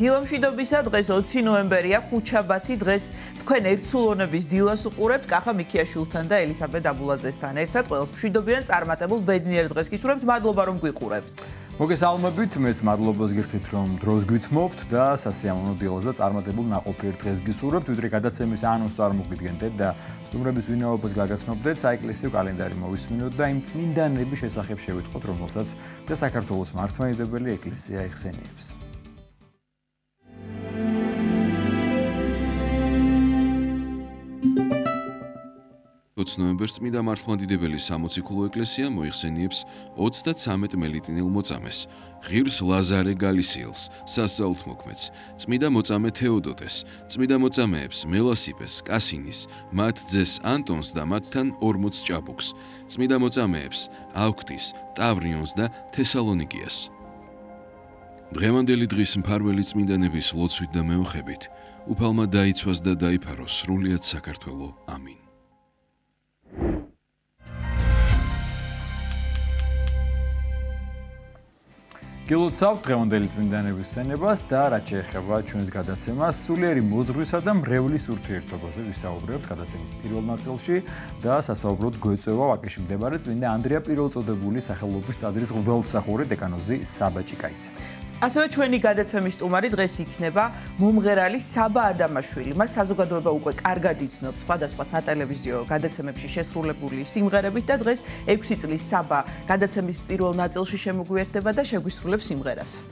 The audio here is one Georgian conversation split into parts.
დილამშვიდობისა დღეს 20 ნოემბერია ხუთშაბათი დღეს თქვენ ერთსულონების დილას უყურებთ კახა მიქიაშვილთან და ელისაბედ აბულაძესთან ერთად ყველას მშვიდობიან წარმატებულ ბედნიერ დღეს გისურვებთ მადლობა რომ გვიყურებთ მოგესალმებით მეც მადლობას გიხდით რომ დროს გვითმობთ და სასიამოვნო დილას და წარმატებულ ნაყოფიერ დღეს გისურვებთ ვიდრე გადაცემის ანონსს წარმოგიდგენდეთ და სტუმრების ვინაობას გაგაცნობდეთ საეკლესიო კალენდარი მოვისმინოთ და იმ წმინდანების შესახებ შევიტყოთ რომელსაც და საქართველოს მართლმადიდებელი ეკლესია იხსენიებს 20 ნოემბერს წმინდა მართლმადიდებელი სამოციქულო ეკლესია მოიხსენიებს 33 მელიტინელ მოწამეს, ღირს ლაზარე გალისიელს, სასწაულთმოქმედს, წმინდა მოწამე თეოდოტეს, წმინდა მოწამეებს მელასიპეს, კასინის, მათ ძეს ანტონს და მათთან 40 ჭაბუკს, წმინდა მოწამეებს ავქტის, ტავრიონს და თესალონიკიას. დღევანდელი დღის მფარველი წმინდანების ლოცვით და მეოხებით, უფალმა დაიცვას და დაიფაროს სრულიად საქართველო. ამინ. გილოცავთ დღევანდელი წმინდანების სცენებას და რაც შეეხება ჩვენს გადაცემას სულიერი მოძღვრისა და მრევლის ურთიერთობაზე ვისაუბრებთ გადაცემის პირველ ნაწილში და სასაუბროდ გვეწევა ვაკეში მდებარე წმინდა ანდრია პირველწოდებული სახელობის ტაძრის მღვდელმსახური დეკანოზი საბა ჭიკაიძე. ასევე ჩვენი გადაცემის სტუმარი დღეს იქნება მომღერალი საბა ადამაშვილი. მას საზოგადოება უკვე კარგად იცნობს სხვადასხვა სატელევიზიო გადაცემებში შესრულებული სიმღერებით და დღეს 6 წლის საბა გადაცემის პირველ ნაწილში შემოგვიერთდება და შეგვისრულებს სიმღერასაც.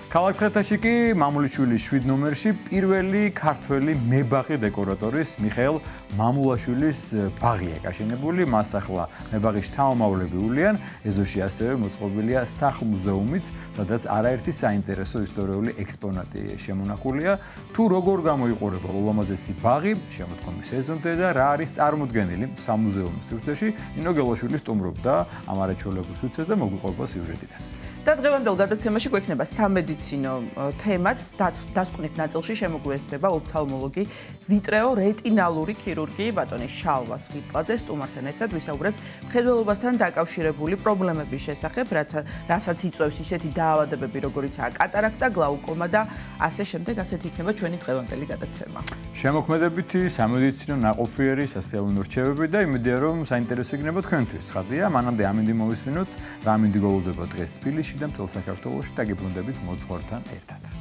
ქალაქ ხეთაში კი მამულიშვილის 7 ნომერში პირველი ქართველი მებაღი დეკორატორის მიხეილ მამულაშვილის ბაღია გაშენებული. მას ახლა მებაღის შთამომავლები უვლიან. ეზოში ასევე მოწყობილია სახლ-მუზეუმიც, სადაც არაერთი საინტერესო ისტორიული ექსპონატი შემონახულია. თუ როგორ გამოიყურება ულამაზესი ბაღი, შემოდგომის სეზონზე და რა არის წარმოდგენილი სამუზეუმო სივრცეში, ნინო გელოშვილი სტუმრობდა ამ არაჩვეულებრივ სივრცეს და მოგვიყვება სიუჟეტიდან. და დღევანდელ გადაცემაში გვექნება სამედიცინო თემაც დასკვნით ნაწილში შემოგვიერთდება ოფთალმოლოგი ვიტრეო რეტინალური ქირურგი ბატონი შალვა სხიტლაძე სტუმართან ერთად ვისაუბრებთ მხედველობასთან დაკავშირებული პრობლემების შესახებ რასაც იწვევს ისეთი დაავადებები როგორიცაა კატარაქტა გლაუკომა და ასე შემდეგ ასეთი იქნება ჩვენი დღევანდელი გადაცემა შემოქმედებითი სამედიცინო ნაყოფიერი სასიამოვნო რჩევები და იმედია რომ საინტერესო იქნება თქვენთვის ცხადია მანამდე ამინდი მოვისმინოთ რა ამინდი გულდება დღეს თბილისში და მთელ საქართველოში დაგიბრუნდებით მოძღვართან ერთად.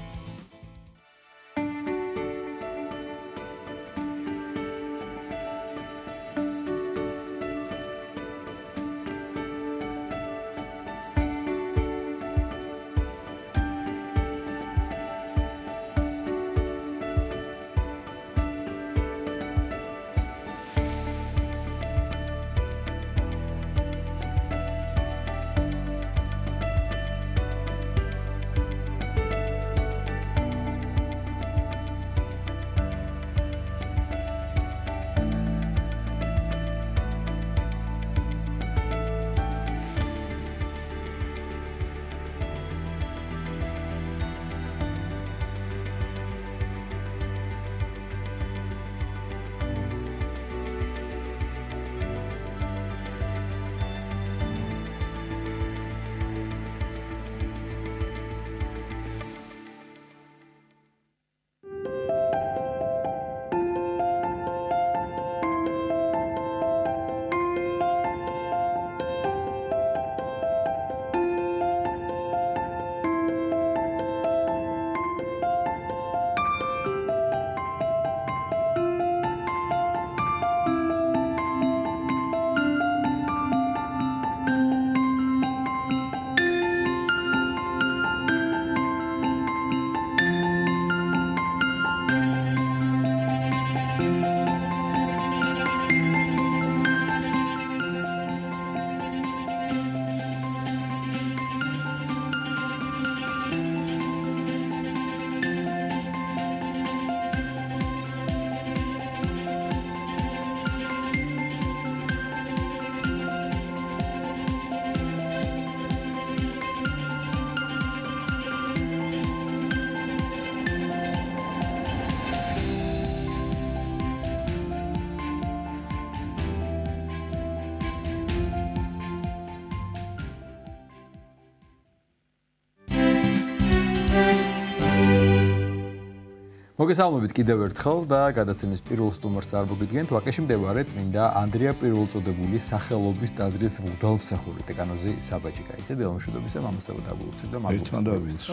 მოგესალმებით კიდევ ერთხელ და გადაცემის პირველ სტუმარს წარმოგიდგენთ ვაკეში მდებარე წმინდა ანდრია პირველწოდებული სახელობის ტაძრის მღვდელმსახური დეკანოზი საბაჭი გაიცე დილამშვიდობისა მამასა დაგულოცეთ და მოგესალმებით.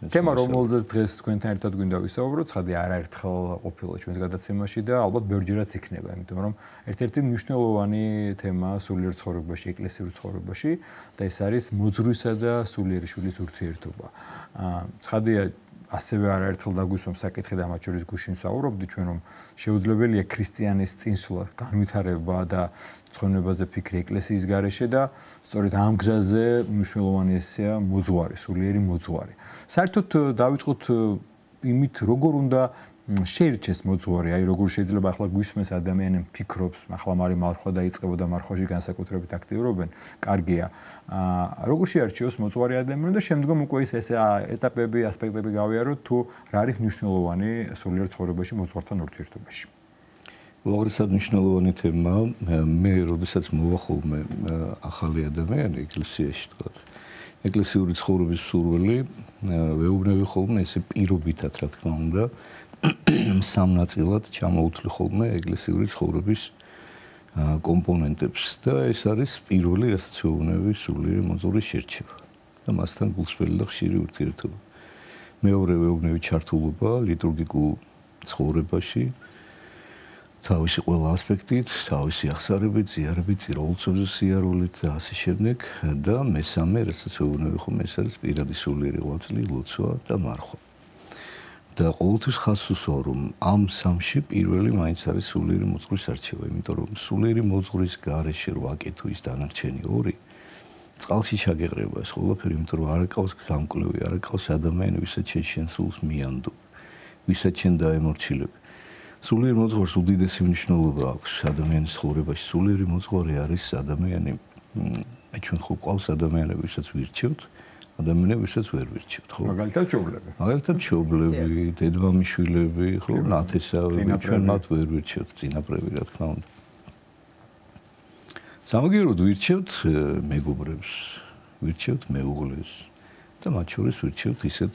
თემა რომელზეც დღეს თქვენთან ერთად გვინდა ვისაუბროთ, ცხადია არაერთხელ ყოფილა ჩვენს გადაცემაში და ალბათ ბევრჯერაც იქნება, იმიტომ რომ ერთ-ერთი მნიშვნელოვანი თემა სულიერ ცხოვრებაში, ეკლესიურ ცხოვრებაში და ეს არის მოძღვრისა და სულიერი შვილის ურთიერთობა. ცხადია ასევე არაერთხელ დაგვისვამ საკითხი და მათ შორის გუშინ ვსაუბრობდი ჩვენ რომ შეუძლებელია ქრისტიანის წინსვლა, განვითარება და ცხოვრებაზე ფიქრი ეკლესიის გარეშე და სწორედ ამ გზაზე მნიშვნელოვანია მოძღვარი, სულიერი მოძღვარი. საერთოდ დავიწყოთ იმით როგორ უნდა შეირჩეს მოძღვარი, აი როგორ შეიძლება ახლა გვისმეს ადამიანი ფიქრობს, ახლა მარხვა დაიწყება და მარხვაში განსაკუთრებით აქტიურობენ, კარგია. როგორ შეარჩიოს მოძღვარი ადამიანი და შემდგომ უკვე ეს ეტაპები, ასპექტები გავიაროთ თუ რა არის მნიშვნელოვანი სულიერ ცხოვრებაში მოძღვართან ურთიერთობაში. უაღრესად მნიშვნელოვანი თემა, მე როდესაც მოვახულმე ახალი ადამიანი ეკლესიაში თქვა. ეკლესიური ცხოვრების სურვილი ვეუბნები ხოლმე ესე პირობითად რა თქმა უნდა სამ ნაწილად ჩამოუთვლი ხოლმე ეკლესიური ცხოვრების კომპონენტებს და ეს არის პირველი რასაც ვეუბნები სულიერი მოძღვრის შერჩევა და მასთან გულსველი და ხშირი ურთიერთობა. მეორე ვეუბნები ჩართულობა ლიტურგიკულ ცხოვრებაში თავისი ყველა ასპექტით, თავისი აღსარებით, ზიარებით, წიროულწებზე სიარულით და ასე შემდეგ და მესამე რასაც ვეუბნები ხოლმე ეს არის პირადი სულიერი ღვაწლი, ლოცვა და მარხვა. და ყოველთვის ხაზს უსვამ რომ ამ სამში პირველი მაინც არის სულიერი მოძღვრის არჩევა, იმიტომ რომ სულიერი მოძღვრის გარეშე რო აკეთო ის დანარჩენი ორი წყალში ჩაგეყრება ეს ყველაფერი, იმიტომ რომ არ აკავს გზამკვლევი, არ აკავს ადამიანი, ვისაც შენ სულს მიანდობ, ვისაც შენ დაემორჩილებ. სულიერ მოძღვარს უდიდესი მნიშვნელობა აქვს ადამიანის ცხოვრებაში. სულიერი მოძღვარი არის ადამიანი, ჩვენ ხო ყავს ადამიანები, ვისაც ვირჩევთ, ადამიანები, ვისაც ვერ ვირჩევთ, ხო? მაგალითად მშობლები. მაგალითად მშობლები, დედმამიშვილები, ხო, ნათესავები, ჩვენ მათ ვერ ვირჩევთ, წინაპრები, რა თქმა უნდა. სამაგიეროდ ვირჩევთ მეგობრებს, ვირჩევთ მეუღლეს და მათ შორის ვირჩევთ ისეთ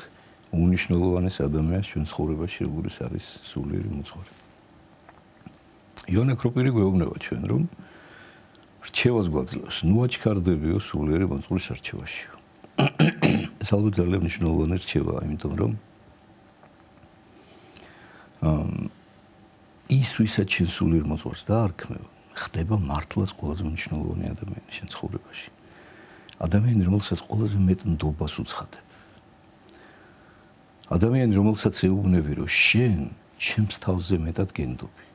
უნიშნულოვანეს ადამიანს ჩვენ ცხოვრებაში, როგორიც არის სულიერი მოძღვარი. იონა კროპირი გვეუბნება ჩვენ რომ რჩევას გვაძლევს, ნუ აჩქარდებიო სულიერი მოძღვრის არჩევაში. ეს ალბათ ძალიან მნიშვნელოვანი რჩევაა, იმიტომ რომ ის ვისაც შენ სულიერ მოძღვარს დაარქმევ, ხდება მართლაც ყველაზე მნიშვნელოვანი ადამიანი შენ ცხოვრებაში. ადამიანი, რომელსაც ყველაზე მეტ ნდობას უცხადებ. ადამიანი, რომელსაც ეუბნები, რომ შენ ჩემს თავზე მეტად გენდობი.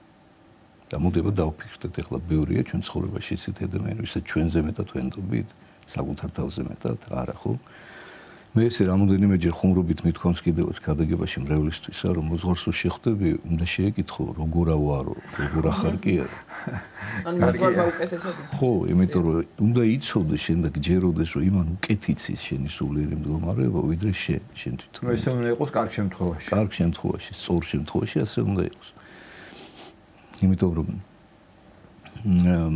და მოდება დავფიქრდეთ, ახლა ბევრია ჩვენ ცხოვრებაში ისეთი ადამიანი, ვისაც ჩვენზე მეტად ვენდობით, საკუთარ თავზე მეტად, არა ხო? მე ესე რამოდენიმეჯერ ხუმრობით მithქვამს კიდევაც ქადაგებაში მრევლისთვისა, რომ მოძღვარს შეხვდები, უნდა შეეკითხო, როგორა ვარო, როგორ ახარ კი არა. ან მოძღვარმა უკეთესად იცის. ხო, იმიტომ რომ უნდა იცოდეს შენ და გჯეროდეს, რომ იმან უკეთ იცის შენი სულიერი მდგომარეობა, ვიდრე შენ თვითონ. ნუ ესე უნდა იყოს კარგ შემთხვევაში. კარგ შემთხვევაში, სწორ შემთხვევაში ასე უნდა იყოს. იმიტომ რომ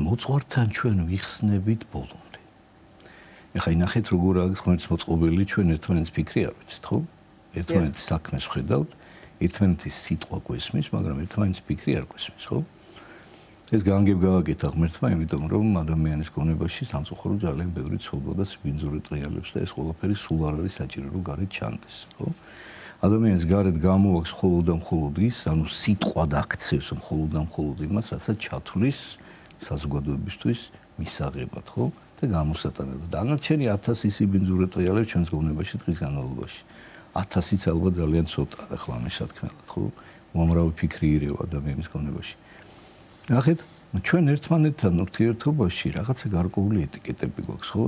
მოძღვართან ჩვენ ვიხსნებით ბოლომდე. ეხლა ნახეთ როგორ არის ღმერთს მოწყობილი ჩვენ ერთმანეთს ფიქრი არ ვიცით, ხო? ერთმანეთის საქმეს ვხედავთ, ერთმანეთის სიტყვა გვესმის, მაგრამ ერთმანეთის ფიქრი არ გვესმის, ხო? ეს განგებ გააკეთა ღმერთმა, იმიტომ რომ ადამიანის გონებაში სამწუხარო ძალიან ბევრი ცოდვა და სიბინძური ტრიალებს და ეს ყველაფერი სულ არ არის საჭირო რომ გარეთ ჩანდეს, ხო? ადამიანის გარეთ გამოაქვს მხოლოდ და მხოლოდ ის, ანუ სიტყვა დაქცევს მხოლოდ და მხოლოდ იმას, რასაც ჩათვლის საზოგადოებისთვის მისაღებად, ხო? და გამოსატანად. დანარჩენი 1000 სიბინძური ტრიალებს ჩვენს გონებაში დღის განმავლობაში. 1000-იც ალბათ ძალიან ცოტა ახლა მისათქმელად, ხო? უამრავი ფიქრი ირევა ადამიანის გონებაში. ნახეთ, ჩვენ ერთმანეთთან ურთიერთობაში რაღაცა გარკვეული ეტიკეტები გვაქვს, ხო?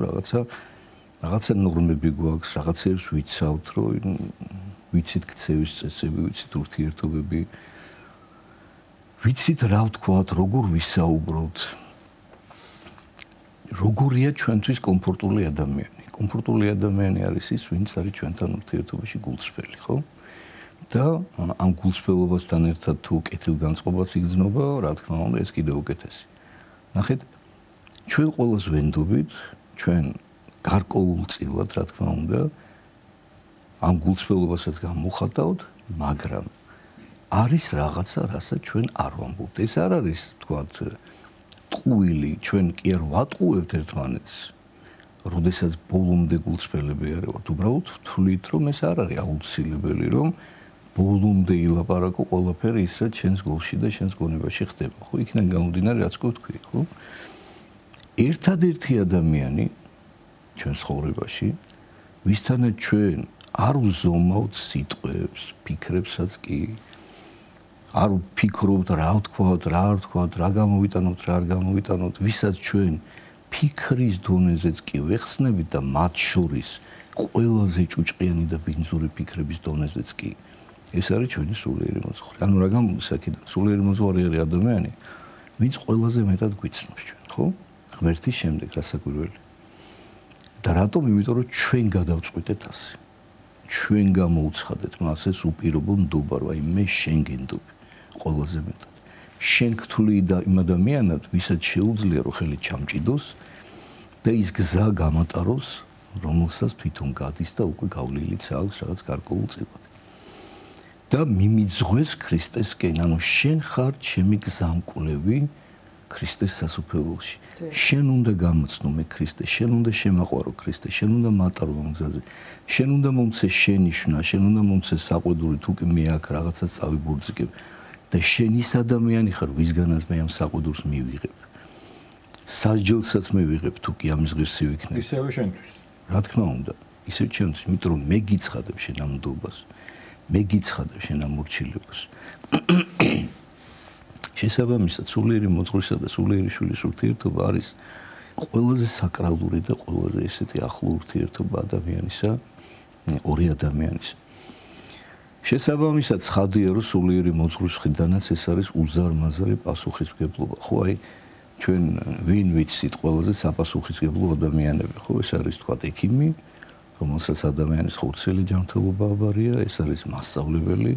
რაღაცა ნორმები გვაქვს, რაღაცებს ვიცავთ, რომ ვიცით ქცევის წესები, ვიცით ურთიერთობები, ვიცით რა ვთქვათ, როგორ ვისაუბროთ. როგორია ჩვენთვის კომფორტული ადამიანი? კომფორტული ადამიანი არის ის, ვინც არის ჩვენთან ურთიერთობაში გულწრფელი, ხო? და ამ გულწრფელობასთან ერთად თუ კეთილგანწყობაც იგრძნობა, რა თქმა უნდა, ეს კიდევ უკეთესი. ნახეთ, ჩვენ ყველას ვენდობით, ჩვენ გარკვეულწილად, რა თქმა უნდა, ამ გულწრფელობასაც გამოვხატავთ მაგრამ არის რაღაცა, რასაც ჩვენ არ ვამბობთ. ეს არ არის, თქვათ, ტყუილი, ჩვენ კი არ ვატყუებთ ერთმანეთს. როდესაც ბოლომდე გულწრფელები არ ვართ, უბრალოდ ვთვლით, რომ ეს არ არის აუცილებელი, რომ ბოლომდე ილაპარაკო ყველაფერი ის, რაც ჩვენს გულში და ჩვენს გონებაში ხდება. ხო, იქიდან გამომდინარე, რაც გვთქვი, ხო? ერთადერთი ადამიანი ჩვენ ცხოვრებაში, ვისთანაც ჩვენ არ ვზომავთ სიტყვებს, ფიქრებსაც კი არ ვფიქრობთ, რა ვთქვათ, რა არ ვთქვათ, რა გამოვიტანოთ, რა არ გამოვიტანოთ, ვისაც ჩვენ ფიქრის დონეზეც კი ვეხსნებით და მათ შორის ყველაზე ჭუჭყიანი და ბინძური ფიქრების დონეზეც კი ეს არის ჩვენი სულიერი მოძღვარი. ანუ რა გამოდის აქედან? სულიერი მოძღვარი არის ადამიანი, ვინც ყველაზე მეტად გვიცნობს ჩვენ, ხო? ღმერთის შემდეგ რასაკვირველი. და რატომ? იმიტომ რომ ჩვენ გადავწყვიტეთ ასე. ჩვენ გამოუცხადეთ მას ეს უპირობო ნდობა, აი მე შენ გენდობ ყველაზე მეტად. შენ გთვლი და იმ ადამიანად, ვისაც შეუძლია რომ ხელი ჩამჭიდოს და ის გზა გამატაროს, რომელსაც თვითონ გადის და უკვე გავლილიც აქვს რაღაც გარკვეულ წილად. და მიმიძღვეს ქრისტესკენ, ანუ შენ ხარ ჩემი გზამკვლევი ქრისტეს სასუფეველში. შენ უნდა გამოცნო მე ქრისტე, შენ უნდა შემაყვარო ქრისტე, შენ უნდა მატარო ამ გზაზე. შენ უნდა მომცე შენიშვნა, შენ უნდა მომცე საყვედური, თუ კი მე აქ რაღაცას წავიბურძგებ. და შენ ის ადამიანი ხარ, ვისგანაც მე ამ საყვედურს მივიღებ. სასჯელსაც მე ვიღებ, თუ კი ამის ღირსი ვიქნებ. ისევე შენთვის. რა თქმა უნდა, ისევ ჩემთვის, იმიტომ რომ მე გიცხადებ შენ ამ ნდობას. მე გიცხადებ შენ ამ მორჩილებას. შესაბამისად, სულიერი მოძღვრისა და სულიერი შვილის ურთიერთობა არის ყველაზე საკრალური და ყველაზე ესეთი ახლო ურთიერთობა ადამიანისა, ორი ადამიანისა. შესაბამისად, ცხადია, რომ სულიერი მოძღვრის მხრიდანაც ეს არის უზარმაზარი პასუხისმგებლობა. ხო, აი, ჩვენ ვინ ვიცით ყველაზე საპასუხისმგებლო ადამიანები, ხო, ეს არის თქვა ექიმი, რომელსაც ადამიანის ხორცელი ჯანმრთელობა აბარია, ეს არის მასწავლებელი,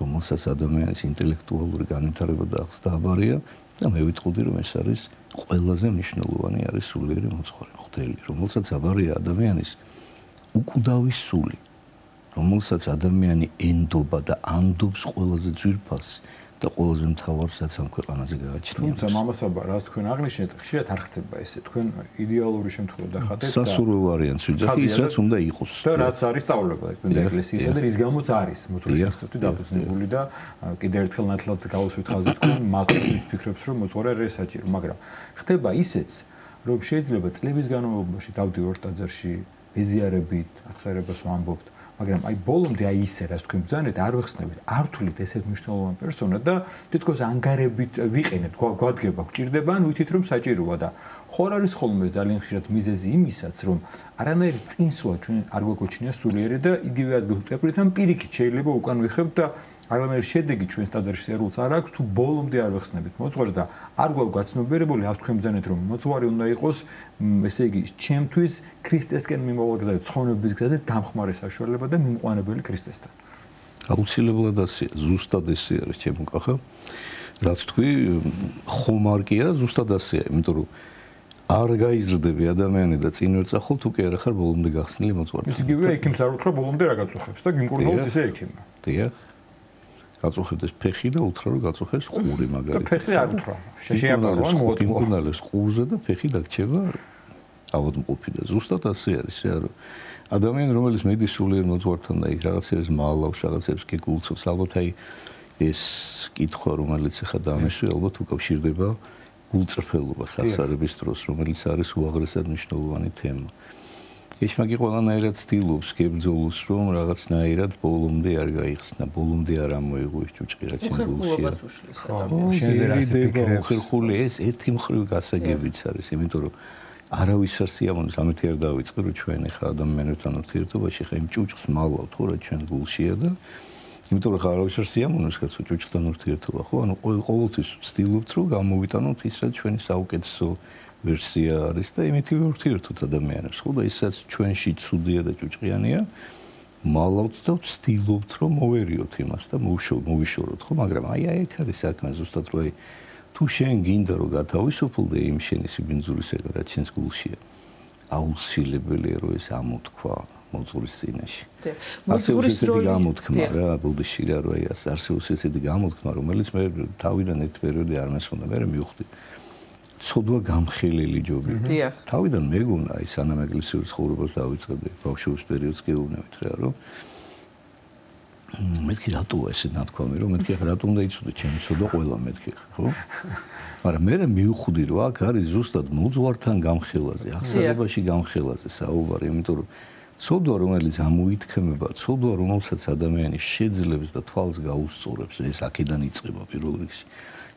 რომელსაც ადამიანის ინტელექტუალური განვითარება და აღზრდა აბარია და მე ვიტყოდი, რომ ეს არის ყველაზე მნიშვნელოვანი არის სულიერი მოძღვარი, მღვდელი, რომელსაც აბარია ადამიანის უკვდავი სული, რომელსაც ადამიანი ენდობა და ანდობს ყველაზე ძვირფას და ყველაზე მთავარსაც ამ ქვეყანაზე გააჩნია. თუმცა მამასაბა, რაც თქვენ აღნიშნეთ, ხშირად არ ხდება ესე. თქვენ იდეალური შემთხვევა დახატეთ და სასურველ ვარიანტს ვიძახი, ის რაც უნდა იყოს. და რაც არის სწავლება თქვენდა ეკლესიისა და რის გამოც არის მოძღვრის ინსტიტუტი დაფუძნებული და კიდევ ერთხელ ნათლად გავუსვით ხაზი თქვენ მათთვის ფიქრობს რომ მოძღვარი არის საჭირო, მაგრამ ხდება ისეც, რომ შეიძლება წლების განმავლობაში დავდივართ ტაძარში ბეზიარებით, აღსარებას ვამბობთ, მაგრამ აი ბოლომდე აი ისე რაც თქვენ ბრძანეთ არ ვეხსნებით, არ თვლით ესეთ მნიშვნელოვან პერსონად და თითქოს ანგარებით ვიყენებთ, გვადგება, გვჭირდება ან ვითით რომ საჭიროა და ხარ არის ხოლმე ძალიან ხშირად მიზეზი იმისაც, რომ არანაირი წინსვლა ჩვენ არ გვაგვაჩნია სულიერი და იგივე ადგილ ვტეპრით, პირიქით შეიძლება უკან ვიხებთ და არანაირი შედეგი ჩვენს ტაძარში ერულს არ აქვს თუ ბოლომდე არ ვეხსნებით მოძღვარს და არ გვაგვაცნობიერებული აქვს თქვენ ბრძანეთ რომ მოძღვარი უნდა იყოს ესე იგი ჩემთვის ქრისტესკენ მიმავალ გზაზე ცხონების გზაზე დამხმარე საშუალება და მიმყვანებელი ქრისტესთან. აუცილებლად ასე, ზუსტად ესე არის ჩემო კახა. რაც თქვი, ხომ არ კი არა, ზუსტად ასეა, იმიტომ რომ არ გაიზრდები ადამიანი და წინ ვერ წახვალ, თუ კი არა ხარ ბოლომდე გახსნილი მოძღვარი. ის იგივე ექიმს არ უთხრა ბოლომდე რა გაწუხებს და გიმკურნალობს ისე ექიმი. დიახ. გაწუხებს ფეხი და უთხრა რომ გაწუხებს ყური მაგალითად. და ფეხი არ უთხრა. შეშეაპარვა მოთხოვნა. გიმკურნალებს ყურზე და ფეხი დაგჭება ავადმყოფი და ზუსტად ასე არის, რა. ადამიანი რომელიც მედის სულიერ მოძღვართან და იქ რაღაცებს მალავს, რაღაცებს გეგულწობს, ალბათ აი ეს კითხვა რომელიც ახლა დამეშვი, ალბათ უკავშირდება გულწრფელობას აღსარების დროს, რომელიც არის უაღრესად მნიშვნელოვანი თემა. ეშმაკი ყველანაირად ცდილობს გებრძოლოს, რომ რაღაცნაირად ბოლომდე არ გაიხსნა, ბოლომდე არ ამოიღო ეს ჭუჭყი რაც ინგულშია. უხერხულობაც უშლის ადამიანს. შენზე რა ფიქრებს? უხერხული ეს ერთი მხრივ გასაგებიც არის, იმიტომ რომ არავის არ სიამოვნებს, ამით არ დავიწყე, რომ ჩვენ ახლა ადამიანებთან ურთიერთობაში ხა იმ ჭუჭყს მალავთ, ხო, რა ჩვენ გულშია და იმიტომ რომ ხა არავის არ სიამოვნებს, კაცო, ჭუჭყთან ურთიერთობა, ხო, ანუ ყოველთვის ვცდილობთ, რომ გამოვიტანოთ ის, რაც ჩვენი საუკეთესო ვერსია არის და იმითივე ურთიერთოთ ადამიანებს, ხო, და ისაც ჩვენში ცუდია და ჭუჭყიანია, მალავთ და ვცდილობთ, რომ მოვერიოთ იმას და მოვიშოროთ, ხო, მაგრამ აი აქ არის საქმე ზუსტად, რომ აი თუ შენ გინდა რომ გათავისუფლდე იმ შენი სიბინძურისგან რაც შენს გულშია, აუცილებელია რომ ეს ამოთქვა მოძღვრის წინაშე. მოძღვრის როლი გამოთქმა რა, ბუდიში რა რო არსებობს ესეთი გამოთქმა, რომელიც მე თავიდან ერთ პერიოდი არ მესხონდა, მე მივხვდი. ცოდვა გამხელელი ჯობია. თავიდან მეგონა აი სანამ ეკლესიურ ცხოვრებას დავიწყებდი, ბავშვობის პერიოდს გეუბნებით რა, რომ მეთქი რატოა ესე ნათქვამი, რომ მეთქი რატო უნდა იცოდე ჩემი ცოდვა ყველა მეთქი, ხო? მაგრამ მე მივხვდი რომ აქ არის ზუსტად მოძღვართან გამხელაზე, აღსალებაში გამხელაზე საუბარი, იმიტომ რომ ცოდვა რომელიც ამოითქმება, ცოდვა რომელსაც ადამიანი შეძლებს და თვალს გაუსწორებს, ეს აქედან იწყება პირველ რიგში.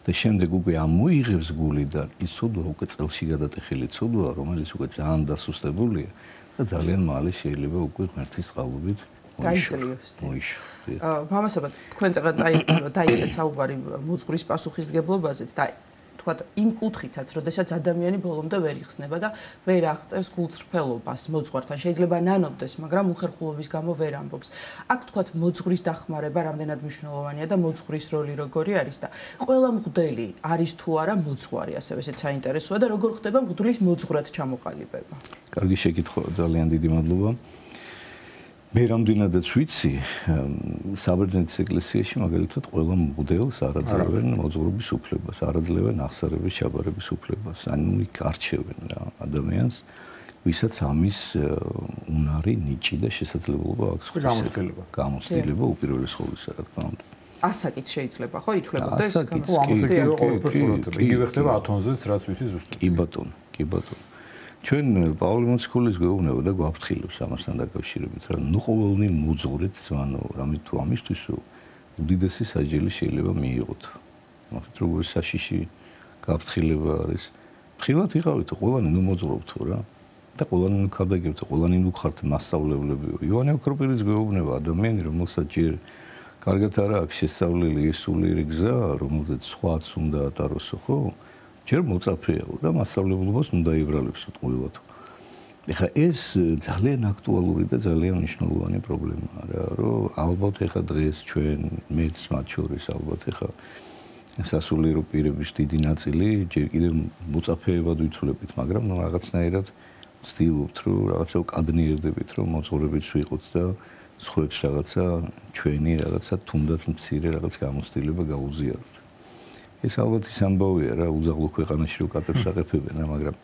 და შემდეგ უკვე ამოიღებს გულიდან ის ცოდვა უკვე წელში გადატეხილი ცოდვა, რომელიც უკვე ძალიან დასუსტებულია და ძალიან მალე შეიძლება უკვე ღმერთის წყალობით დაიწყოს. მამასაბა, თქვენ წეგან დაიწყეთ საუბარი მოძღვრის პასუხისმგებლობაზეც და თქვათ იმ კუთხითაც, როდესაც ადამიანი ბოლომდე ვერ იხსნება და ვერ აღწევს გულწრფელობას მოძღვართან. შეიძლება ნანობდეს, მაგრამ უხერხულობის გამო ვერ ამბობს. აქ თქვათ მოძღვრის დახმარება რამდენად მნიშვნელოვანია და მოძღვრის როლი როგორი არის და ყველა მღვდელი არის თუ არა მოძღვარი, ასევე ესეც საინტერესოა და როგორ ხდება მღვდლის მოძღვრად ჩამოყალიბება. კარგი შეკითხვა, ძალიან დიდი მადლობა. მე რამდენადაც ვიცი, საბერძნეთის ეკლესიაში მაგალითად ყველა მღვდელს არ აძლევენ მოძღვრობის უფლებას, არ აძლევენ აღსარების ჩაბარების უფლებას, ანუ იქ არჩევენ რა ადამიანს, ვისაც ამის უნარი, ნიჭი და შესაძლებლობა აქვს. გამოცდილება უპირველეს ყოვლისა, რა თქმა უნდა. ასაკით შეიძლება ხო ითვლებოდეს გამოცდილება. იგივე ხდება ათონზეც, რაც ვიცი ზუსტად. კი ბატონო. ჩვენ პავლე მოციქულის გვეუბნება და გვაფრთხილებს ამასთან დაკავშირებით, რომ ნუ ყოველნი მოძღვრით, ანუ რამე თუ ამისთვისო უდიდესი საჯელი შეიძლება მიიღოთ. მაგით როგორი საშიში გაფრთხილება არის. ფრთხილად ვიყავით, ყველანი ნუ მოძღვრობთ რა. და ყველანი ნუ ქადაგებთ, ყველანი ნუ ხართ მასწავლებლებიო. იოანე ოქროპირის გვეუბნება ადამიანი, რომელსაც ჯერ კარგად არ აქვს შესწავლილი ეს სულიერი გზა, რომელზეც სხვაც უნდა ატაროსო, ხო? ჯერ მოწაფეაო და მასწავლებლობას უნდა იბრალებსო ყველათ. ეხლა ეს ძალიან აქტუალური და ძალიან მნიშვნელოვანი პრობლემაა რა, რომ ალბათ ეხლა დღეს ჩვენ მეც მათ შორის ალბათ ეხლა სასულიერო პირების დიდი ნაწილი ჯერ კიდევ მოწაფეებად ვითვლებით, მაგრამ რაღაცნაირად ვცდილობთ, რომ რაღაცა ვკადნიერდებით, რომ მოძღვრებიც ვიყოთ და სხვებს რაღაცა ჩვენი რაღაცა თუნდაც მცირე რაღაც გამოცდილება გაუზიაროთ. ეს ალბათ ის ამბავია რა, უძაღლო ქვეყანაში რო კატებს აღებებენ რა, მაგრამ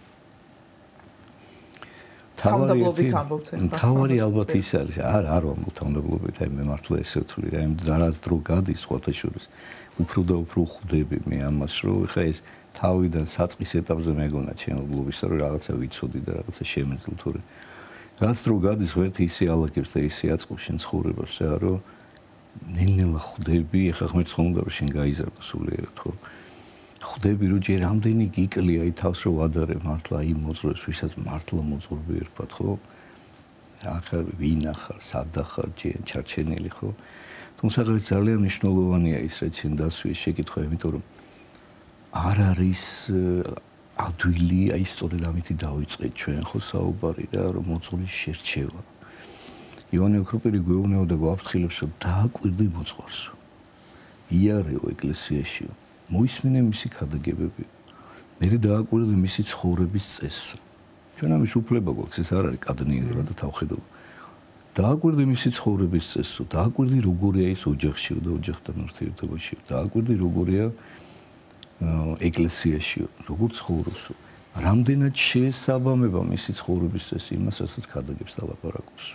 თავდაბლობით ამბობთ ახლა. თავარი ალბათ ის არის, არ ვამბობ თავდაბლობით, აი მე მართლა ესე ვთვლი რა, იმ დარას დრო გადის სხვათა შორის. უფრო და უფრო ხვდები მე ამას, რომ ეხა ეს თავიდან საწყის ეტაპზე მეგონა ჩემობლობისა, რომ რაღაცა ვიცოდი და რაღაცა შემეძლო, თორე რაც დრო გადის, ვერთ ისე ალაგებს და ისე აწყობს შენ ცხოვრებას რა, რომ ნელ-ნელა ხვდები, ეხა ღმერთს ხომ უნდა რომ შენ გაიზარდო სულიერად, ხო? ხვდები რომ ჯერ ამდენი გიკლია აი თავს რომ ვადარე მართლა იმ მოძღვრებს, ვისაც მართლა მოძღვრები ერქვათ, ხო? ახლა ვინ ახარ, სად ახარ, ჩარჩენილი, ხო? თუმცა ძალიან მნიშვნელოვანია ის, რაც შენ დასვიეს შეკითხვა, იმიტომ რომ არ არის ადვილი, აი სწორედ ამითი დავიწყეთ ჩვენ ხო საუბარი რა, რომ მოძღვრის შერჩევა. იოანე ოქროპირი გვეუბნება და გვაფრთხილებს, რომ დააკვირდი მოძღვარს. იარეო ეკლესიაშიო, მოისმინე მისი ქადაგებები. მერე დააკვირდი მისი ცხოვრების წესს. ჩვენ ამის უფლება გვაქვს, ეს არ არის კადნიერება და თავხედობა. დააკვირდი მისი ცხოვრების წესს, დააკვირდი როგორია ის ოჯახშიო და ოჯახთან ურთიერთობაშიო, დააკვირდი როგორია ეკლესიაშიო, როგორ ცხოვრობსო. რამდენად შეესაბამება მისი ცხოვრების წესი იმას, რასაც ქადაგებს და ლაპარაკობს.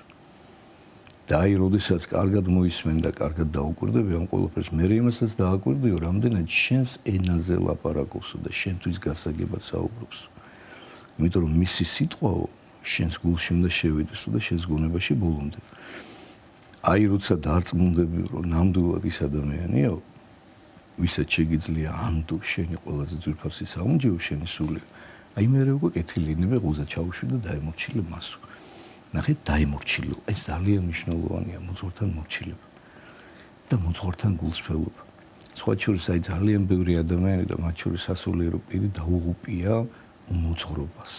და აი, როდესაც კარგად მოისმენ და კარგად დაუკვირდები ამ ყველაფერს, მე იმასაც დააკვირდიო, რამდენად შენს ენაზე ლაპარაკობსო და შენთვის გასაგებად საუბრობსო. იმიტომ რომ მისი სიტყვაო შენს გულში უნდა შევიდესო და შენს გონებაში ბოლომდე. აი, როცა დარწმუნდები, რომ ნამდვილად ის ადამიანია, ვისაც შეგიძლია ამდო შენი ყველაზე ძვირფასი საუნჯეო შენი სული. აი, მე უკვე კეთილინები ღუზა ჩაუშვი და დაემორჩილე მასო. ნახეთ, დაემორჩილო. ეს ძალიან მნიშვნელოვანია მოძღვართან მორჩილება და მოძღვართან გულწრფელობა. სხვა შორის აი ძალიან ბევრი ადამიანი და მათ შორის სასულიერო პირი დაუღუპია მოძღვრობას.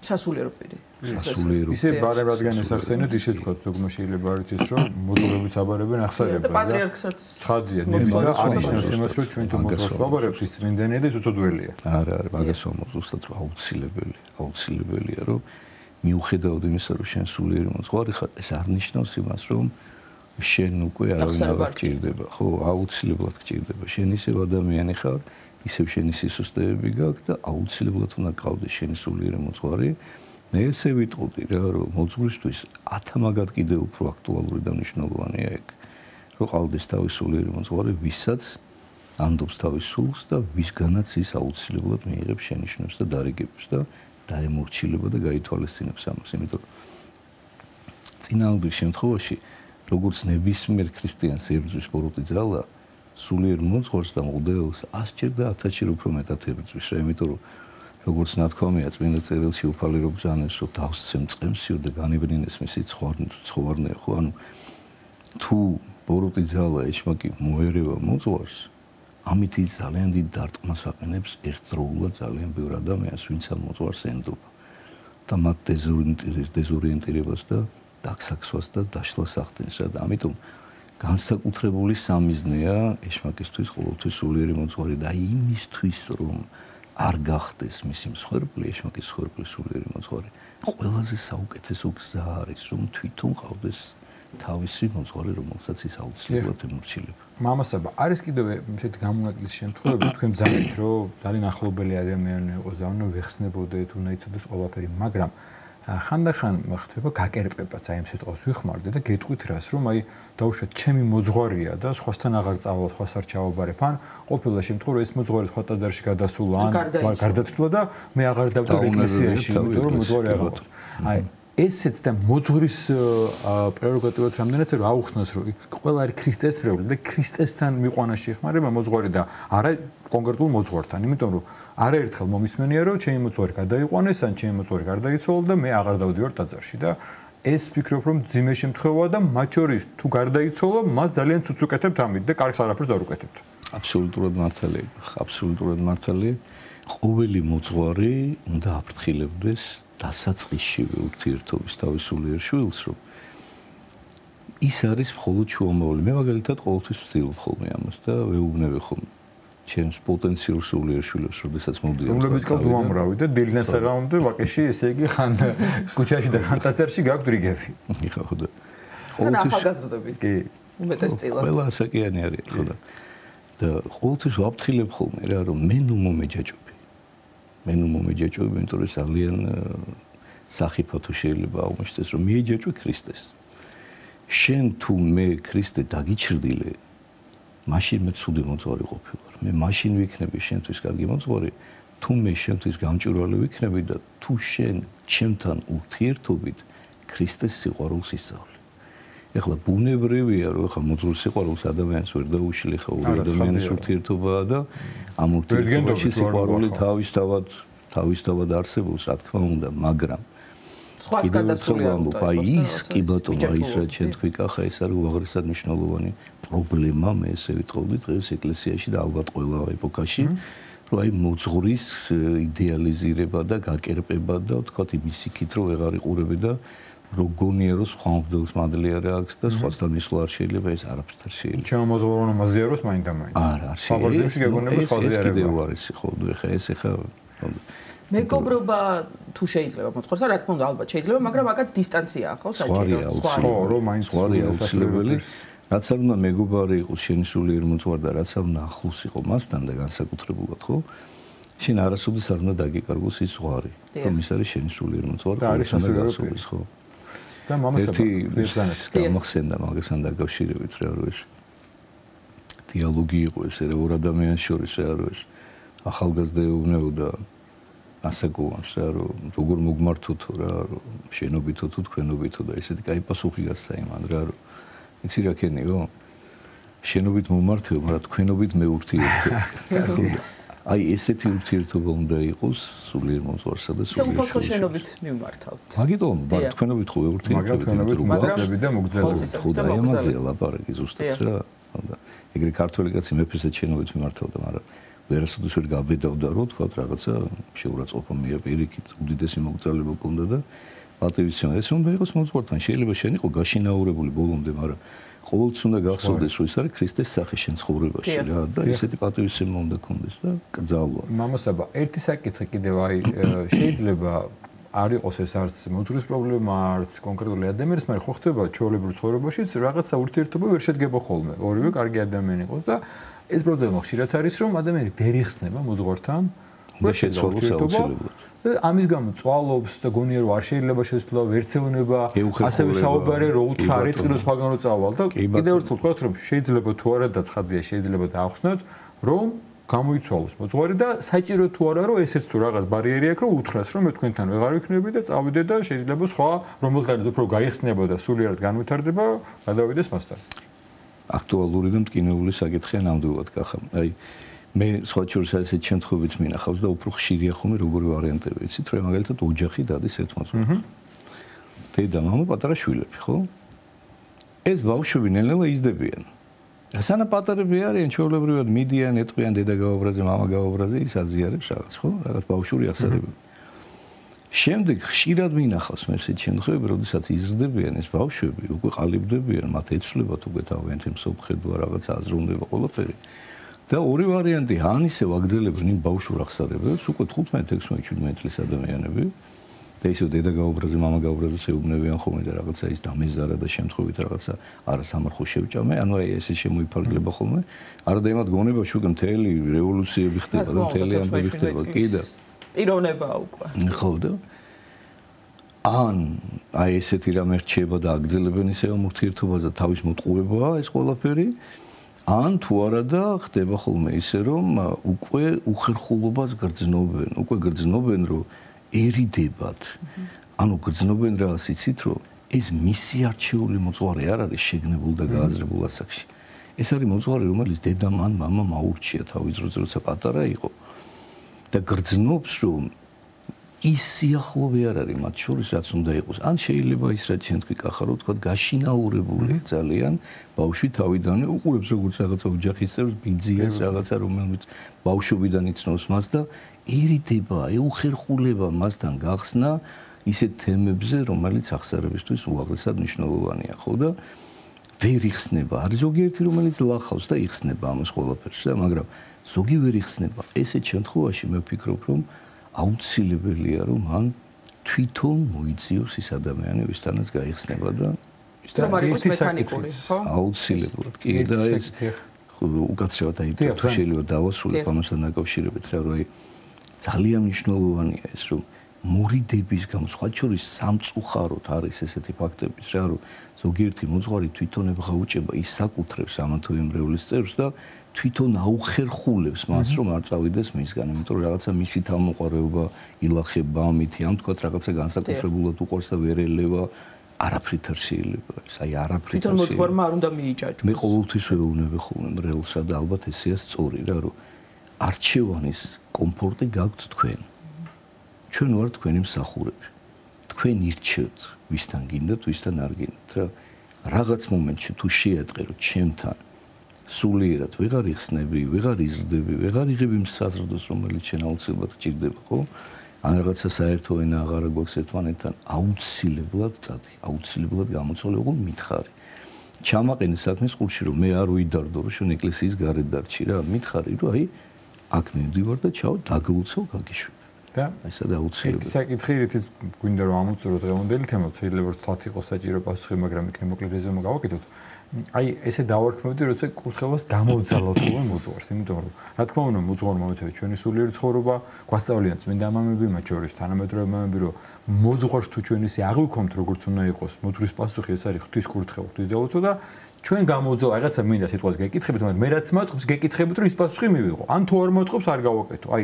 სასულიერო პირი. სასულიერო. ისე ბარებადგან ესახსენეთ, ისე თქვათ, თქო შეიძლება არის ის, რომ მოძღვრებით აბარებენ ახსარებენ და პატრიარქსაც ცხადია, ნებდა აღნიშნავს იმას, რომ ჩვენ თუ მოძღვრს ვაბარებთ, ის წმინდანია და უცოდველია. არა, მაგას ვამბობ ზუსტად, რომ აუცილებელია, რომ მიუხედავად იმისა, რომ შენ სულიერი მოძღვარი ხარ, ეს არ ნიშნავს იმას, რომ შენ უკვე არავინ არ გჭირდება, ხო, აუცილებლად გჭირდება. შენ ისევ ადამიანი ხარ, ისევ შენი სისუსტეები გაქვს და აუცილებლად უნდა გყავდეს შენი სულიერი მოძღვარი. მე ესე ვიტყოდი რა, რომ მოძღვრისთვის 1000 მაგად კიდევ უფრო აქტუალური და მნიშვნელოვანია ეგ, რომ ყავდეს თავის სულიერი მოძღვარი, ვისაც ანდობს თავის სულს და ვისგანაც ის აუცილებლად მიიღებს შენიშვნებს და დარიგებს და დაემორჩილება და გაითვალისწინებს ამას, იმიტომ რომ წინააღმდეგ შემთხვევაში როგორც ნებისმიერ ქრისტიანს ებრძვის ბოროტი ძალა, სულიერ მოძღვარს და მღვდელს 100-ჯერ და 1000-ჯერ უფრო მეტად ებრძვის, იმიტომ რომ როგორც ნათქვამია წმინდა წერილში უფალი რო ბრძანებსო დავსცემ წყემსიო და განიბრინეს მისი ცხოვარნეო, ხო, ანუ თუ ბოროტი ძალა ეშმაკი მოერევა მოძღვარს, ამით ის ძალიან დიდ დარტყმას აყენებს ერთდროულად ძალიან ბევრ ადამიანს, ვინც ამ მოძღვარს ენდობა და მათ დეზორიენტირებას და დაგსაქსვას და დაშლას ახდენს და ამიტომ განსაკუთრებული სამიზნეა ეშმაკისთვის ყოველთვის სულიერი მოძღვარი და იმისთვის რომ არ გახდეს მისი მსხვერპლი, ეშმაკის მსხვერპლი სულიერი მოძღვარი, ყველაზე საუკეთესო გზა არის რომ თვითონ ყავდეს თავისი მოძღვარი, რომელსაც ის აუცილებლად ემორჩილება. მამასაბა, არის კიდევ ესეთი გამონაკლისი შემთხვევები, თქვენ ბრძანეთ, რომ ძალიან ახლობელი ადამიანი იყოს და უნდა ვეხსნებოდეთ, უნდა იცოდეს ყველაფერი, მაგრამ ხანდახან ხდება გაკერპებაც, აი ამ სიტყვას ვიხმარდე და გეტყვით რას, რომ აი დაუშვათ ჩემი მოძღვარია და სხვასთან აღარ წავალ, სხვას არ ჩავაბარებ, ან ყოფილა შემთხვევა, რომ ეს მოძღვარი სხვა ტაძარში გადასულა, ან გარდაცვლა და მე აღარ დავდივარ ეკლესიაში, იმიტომ რომ მოძღვარი აღარ ყავს. აი ესეც და მოძღვრის პრეროგატივად რამდენად რომ აუხსნას, რომ ყველა არის ქრისტეს პრეოლი და ქრისტესთან მიყვანაში ეხმარება მოძღვარი და არა კონკრეტულ მოძღვართან, იმიტომ რომ არაერთხელ მომისმენია, რომ ჩემი მოძღვარი გადაიყვანეს, ან ჩემი მოძღვარი გარდაიცვალა და მე აღარ დავდივარ ტაძარში და ეს ვფიქრობ, რომ ძიმე შემთხვევაა და მათ შორის თუ გარდაიცვალა, მას ძალიან ცუც უკეთებთ ამით და კარგს არაფერს არ უკეთებთ. აბსოლუტურად მართალია, აბსოლუტურად მართალია. ყოველი მოძღვარი უნდა აფრთხილებდეს დასაწყისშივე ურთიერთობის თავის სულიერ შვილს, რომ ის არის მხოლოდ შუამავალი. მე მაგალითად ყოველთვის ვცდილობ ხოლმე ამას და ვეუბნები ხოლმე ჩემს პოტენციურ სულიერ შვილებს, როდესაც მოვდიოდი. რომლებიც ყავთ უამრავი და დილიდან საღამომდე ვაკეში, ესე იგი ხან ქუჩაში და ხან ტაძარში გაქვთ რიგები. ხო და ყოველთვის ახალგაზრდები. კი. უმეტესწილად. ყველა ასაკიანი არის, ხო და ყოველთვის ვაფრთხილებ ხოლმე რა, რომ მე ნუ მომეჯაჭვები. მე ნუ მომეჯაჭვები, იმიტომ რომ ძალიან სახიფათო შეიძლება აღმოჩნდეს, რომ მიეჯაჭვი ქრისტეს. შენ თუ მე ქრისტე დაგიჩრდილე, მაშინ მე ცუდი მოძღვარი ყოფილვარ. მე მაშინ ვიქნები შენთვის კარგი მოძღვარი, თუ მე შენთვის გამჭვირვალე ვიქნები და თუ შენ ჩემთან ურთიერთობით ქრისტეს სიყვარულს ისწავლე. ეხლა ბუნებრივია, რომ ეხლა მოძღვრის სიყვარულს ადამიანს ვერ დაუშლი, ხო, ორი ადამიანის ურთიერთობაა და ამ ურთიერთობაში სიყვარული თავისთავად არსებობს, რა თქმა უნდა, მაგრამ სხვას გადასულია აი ის კი ბატონო, ის რაც შენ თქვი კახა, ეს არის უაღრესად მნიშვნელოვანი პრობლემა, მე ესე ვიტყოდი დღეს ეკლესიაში და ალბათ ყველა ეპოქაში, რომ აი მოძღვრის იდეალიზირება და გაკერპება და თქვათ იმის იქით, რომ ვეღარ იყურები და როგონია რომ სხვა მღვდელს მადლია რა აქვს და სხვასთან მისვლა არ შეიძლება, ეს არაფერთ არ შეიძლება. ჩემო მოძღვარონა მაზიაროს მაინც და მაინც. არა, არ შეიძლება. ფაბორდებში გეგონება სხვაზე არ არის. ხო, ეხა ეს ეხა მეგობრობა თუ შეიძლება მოძღვარს, რა თქმა უნდა, ალბათ შეიძლება, მაგრამ მაგაც დისტანციაა, ხო, საჭირო. ხო, რომ მაინც სხვარი აუცილებელი. რაც არ უნდა მეგობარი იყოს შენი სულიერ მოძღვარი და რაც არ უნდა ახლოს იყო მასთან და განსაკუთრებულად, ხო? შენ არასოდეს არ უნდა დაგიკარგოს ის ზღვარი, რომ ის არის შენი სულიერ მოძღვარი და არის ასე გასულის, ხო? და მამასაბა ბერძანეთ გამახსენდა მაგასთან დაკავშირებით რა, რომ ეს დიალოგი იყო ესე რა ორ ადამიანს შორის რა, რომ ეს ახალგაზრდა ეუბნებოდა ასაკოვანს რა, რომ როგორ მოგმართოთო რა, რომ შენობითო თუ თქვენობითო და ესეთი კაი პასუხი გასცა იმან რა, რომ იცი რა ქენიო? შენობით მომართვე, მაგრამ თქვენობით მეურთიერთო. აი ესეთი ურთიერთობა უნდა იყოს სულიერ მოძღვარსა და სულიერ შვილს. უფრო შენობით მიმართავთ. მაგიტომ, თქვენობით ხო ურთიერთობები, მოგზაურები და მოგზაურები. ხო და ამაზეა ლაპარაკი ზუსტად რა. ეგრე ქართველი კაცი მეფესაც შენობით მიმართავდა, მაგრამ ვერასოდეს ვერ გაბედავდა რომ თქვა რაღაცა შეურაცხყოფა პირიქით უდიდესი მოგზაურობა ჰქონდა და პატივისცემა ეს უნდა იყოს მოძღვართან. შეიძლება შენ იყო გაშინაურებული ბოლომდე, მაგრამ ყოველთვის უნდა გახსოვდეს, რომ ის არის ქრისტეს სახე შენ ცხოვრებაში რა და ესეთი პატივისცემა უნდა გქონდეს და კრძალვა. მამასაბა, ერთი საკითხი კიდევ აი შეიძლება არ იყოს ეს არც მოძღვრის პრობლემა, არც კონკრეტული ადამიანის, მაგრამ ხო ხდება ჩვეულებრივ ცხოვრებაშიც რაღაცა ურთიერთობა ვერ შედგება ხოლმე. ორივე კარგი ადამიანი იყოს და ეს პრობლემა ხშირად არის, რომ ადამიანი ვერ იხსნება მოძღვართან და შეცვალოს აუცილებლად. ამის გამო წვალობს და გონია რომ არ შეიძლება შეცვლა, ვერცეუნება, ასევე საუბარი რო უთხრა არ ეწყინოს სხვაგან რო წავალ და კიდევ ერთხელ ვთქვათ რომ შეიძლება თუ არა და ცხადია შეიძლება დაახსნათ რომ გამოიცვალოს მოძღვარი და საჭირო თუ არა რომ ესეც თუ რაღაც ბარიერი აქვს რომ უთხრას რომ მე თქვენთან ვეღარ ვიქნები და წავიდე და შეიძლება სხვა რომელთანაც უფრო გაიხსნება და სულიერად განვითარდება გადავიდეს მასთან. აქტუალური და მტკინეული საკითხია ნამდვილად კახა. აი მე სხვა შორის ასეთ შემთხვევებიც მინახავს და უფრო ხშირია ხოლმე როგორი ვარიანტები. იცით რა მაგალითად ოჯახი დადის ერთ მოძღვარს. დედა, მამა, პატარა შვილები, ხო? ეს ბავშვები ნელ-ნელა იზრდებიან. სანამ პატარები არიან, ჩვეულებრივად მიდიან, ეტყვიან დედა გაუბრაზე, მამა გაუბრაზე, ის აზიარებს რაღაც, ხო? რაღაც ბავშვური აღსარებები. შემდეგ ხშირად მინახავს მე ესეთ შემთხვევები, როდესაც იზრდებიან ეს ბავშვები, უკვე ყალიბდებიან, მათ ეცვლებათ უკვე თავიანთი მსოფლმხედველი რაღაცა აზროვნება ყველაფერი. და ორი ვარიანტი, ან ისე ვაგრძელებენ იმ ბავშვურ აღსარებებს, უკვე 15, 16, 17 წლის ადამიანები. და ისე დედა გაუბრაზე, მამა გაუბრაზე შეუბნებიან ხოლმე და რაღაცა ის დამეზარა და შემთხვევით რაღაცა არასამარხო შევჭამე, ანუ აი ესე შემოიფარგლება ხოლმე. არა და იმათ გონებაში უკვე მთელი რევოლუციები ხდება და მთელი ამბები ხდება, კიდე. პიროვნება უკვე. ხო და ან აი ესეთი რამე რჩება და აგრძელებენ ისე ამ ურთიერთობას და თავის მოტყუებაა ეს ყველაფერი. ან თუ არა და ხდება ხოლმე ისე რომ უკვე უხერხულობას გრძნობენ, უკვე გრძნობენ რომ ერიდებათ. ანუ გრძნობენ რა იცით რომ ეს მისი არჩეული მოძღვარი არ არის შეგნებულ და გააზრებულ ასაკში. ეს არის მოძღვარი რომელიც დედამ ან მამამ აურჩია თავის დროზე როცა პატარა იყო. და გრძნობს რომ ის სიახლოვე არ არის მათ შორის რაც უნდა იყოს. ან შეიძლება ის რაც შენ თქვი კახა რომ თქვა გაშინაურებული ძალიან ბავშვი თავიდანვე უყურებს როგორც რაღაცა ოჯახის წევრს ბიძიას რაღაცა რომელმიც ბავშვობიდან იცნობს მას და ერიდება, ეუხერხულება მასთან გახსნა ისეთ თემებზე რომელიც აღსარებისთვის უაღრესად მნიშვნელოვანია, ხო და ვერ იხსნება. არის ზოგიერთი რომელიც ლახავს და იხსნება ამას ყველაფერს, მაგრამ ზოგი ვერ იხსნება. ესეთ შემთხვევაში მე ვფიქრობ რომ აუცილებელია რომ მან თვითონ მოიწიოს ის ადამიანი ვისთანაც გაიხსნება და ის მექანიკური ხო? აუცილებლად კი და ეს უკაცრავად აი თუ შეიძლება დავასრულებ ამასთან დაკავშირებით რა რომ აი ძალიან მნიშვნელოვანია ეს რომ მორიდების გამო სხვა შორის სამწუხაროდ არის ესეთი ფაქტებიც რა რომ ზოგიერთი მოძღვარი თვითონ ებღაუჭება ის საკუთრებს ამა თუ იმ მრევლის წევრს და თვითონ აუხერხულებს მას რომ არ წავიდეს მისგან, იმიტომ რომ რაღაცა მისი თავმოყარეობა, ილახება, ამითი, ამ თქვათ რაღაცა განსაკუთრებულად უყვარს და ვერ ელევა, არაფრით არ შეიძლება. ეს აი არაფრით. თვითონ მოძღვარმა არ უნდა მიიჭაჭოს. მე ყოველთვის ვეუბნები ხოლმე მრევლსა და ალბათ ესეა სწორი რა, რომ არჩევანის კომფორტი გაქვთ თქვენ. ჩვენ ვართ თქვენი მსახურები. თქვენ ირჩევთ, ვისთან გინდათ, ვისთან არ გინდათ რა. რაღაც მომენტში თუ შეატყეროთ ჩემთან სულიერად ვეღარ იხსნები, ვეღარ იზრდები, ვეღარ იღებ იმ საზრდოს, რომელიც შენ აუცილებლად გჭირდება, ხო? ან რაღაცა საერთო ენა აღარ გვაქვს ერთმანეთთან, აუცილებლად წადი, აუცილებლად გამოცვალე, უყურე მითხარი. ჩამაყენე საქმის ყურში, რომ მე არ ვიდარდო, რომ შენ ეკლესიის გარეთ დარჩი რა, მითხარი, რომ აი აქ მივდივარ და ჩაო, დაგლოცო, გაგიშვებ. და ესა და აუცილებლად. საკითხი რითიც გვინდა რომ ამოვწეროთ დღევანდელი თემა, შეიძლება რომ თვალთ იყოს საჭირო პასუხი, მაგრამ იქნებ მოკლედ რეზუმე გავაკეთოთ. აი ესე დავარქმევდი, როცა კურთხევას გამოვძალავთ ხოლმე მოძღვარს, იმიტომ რომ რა თქმა უნდა მოძღვარმა მოიცავთ ჩვენი სულიერი ცხოვრება, გვასწავლიან წმინდა მამები, მათ შორის თანამედროვე მამები, რომ მოძღვარს თუ ჩვენ ისე აღვიქომთ, როგორც უნდა იყოს, მოძღვრის პასუხი ეს არის ღვთის კურთხევა, ღვთის დელოცვა და ჩვენ გამოვძალავთ, რაღაცა მინდა სიტყვას გეკითხებით, მაგრამ მე რაც მაწყობს, გეკითხებით, რომ ის პასუხი მივიღო. ან თუ არ მოწყობს, არ გავაკეთო. აი,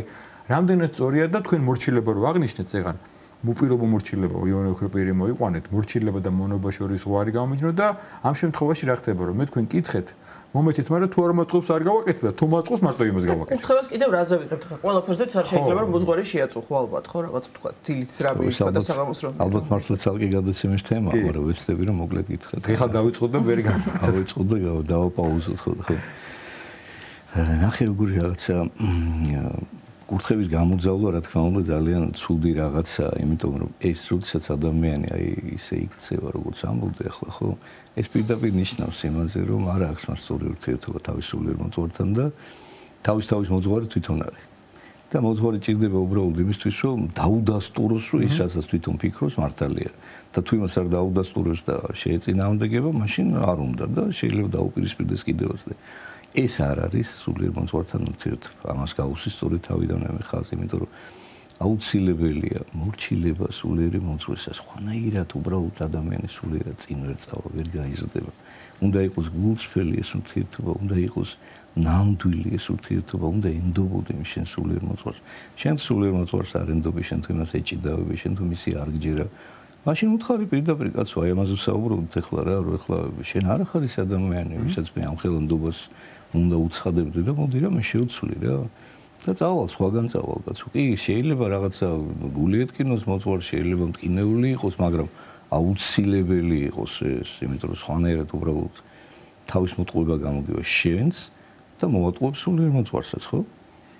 რამდენად სწორია და თქვენ მორჩილება რო აღნიშნეთ წეგან მოპირობო მორჩილება იონე ოქროპირი მოიყვანეთ მორჩილება და მონობა შორის ზღვარი გამიჯნო და ამ შემთხვევაში რა ხდება რომ მე თქვენ კითხეთ მომეთით მაგრამ თუ არ მოწყობს არ გავაკეთებ და თუ მოწყობს მარტო იმას გავაკეთებ კითხებას კიდევ რაზე ვიყებთ ხა ყველაფერზეც არ შეიძლება რომ მოძღვარი შეაწუხო ალბათ ხო რაღაც თქვა დილით რა მიიქვა და საღამოს რომ ალბათ მართლა ცალკე გადაცემის თემა მაგრამ ვეცდები რომ მოკლედ გითხრათ ეხლა დავიწყოთ და ვერ გამიქცეს დავიწყოთ და დავაპაუზოთ ხო ნახე როგორი რაღაცა კურთხევის გამოძალვა რა თქმა უნდა ძალიან ცუდი რაღაცაა, იმიტომ რომ ეს როდესაც ადამიანი აი ისე იქცევა როგორც ამბობდი ახლა ხო, ეს პირდაპირ ნიშნავს იმაზე რომ არ აქვს მას სწორი ურთიერთობა თავის სულიერ მოძღვართან და თავის მოძღვარი თვითონ არის. და მოძღვარი ჭირდება უბრალოდ იმისთვის, რომ დაუდასტუროს, რომ ის რასაც თვითონ ფიქრობს მართალია. და თუ იმას არ დაუდასტურებს და შეეწინააღმდეგება, მაშინ არ უნდა და შეიძლება დაუპირისპირდეს კიდევაც. ეს არ არის სულიერ მოძღვართან ურთიერთობა. ამას გაუსვის სწორი თავიდანვე მე ხაზი, იმიტომ რომ აუცილებელია მორჩილება სულიერი მოძღვრისას. ხვანაირად უბრალოდ ადამიანი სულიერად წინ ვერ წავა, ვერ გაიზრდება. უნდა იყოს გულწრფელი ეს ურთიერთობა, უნდა იყოს ნამდვილი ეს ურთიერთობა, უნდა ენდობოდე შენ სულიერ მოძღვარს. შენ სულიერ მოძღვარს არ ენდობი, შენ თუ იმას ეჭიდავები, შენ თუ მისი არ გჯერა. მაშინ უთხარი პირდაპირ კაცო, აი ამაზე ვსაუბრობთ ახლა რა, რომ ახლა შენ არ ხარ ის ადამიანი, ვისაც მე ამ ხელოვნებას უნდა უცხადებდე და მოდი რა მე შევცვლი რა. და წავალ, სხვაგან წავალ კაცო. კი, შეიძლება რაღაცა გული ეთკინოს მოძღვარს, შეიძლება მტკინეული იყოს, მაგრამ აუცილებელი იყოს ეს, იმიტომ რომ სხვანაირად უბრალოდ თავის მოტყუება გამოგივა შენს და მოვატყუებ სულიერ მოძღვარსაც, ხო?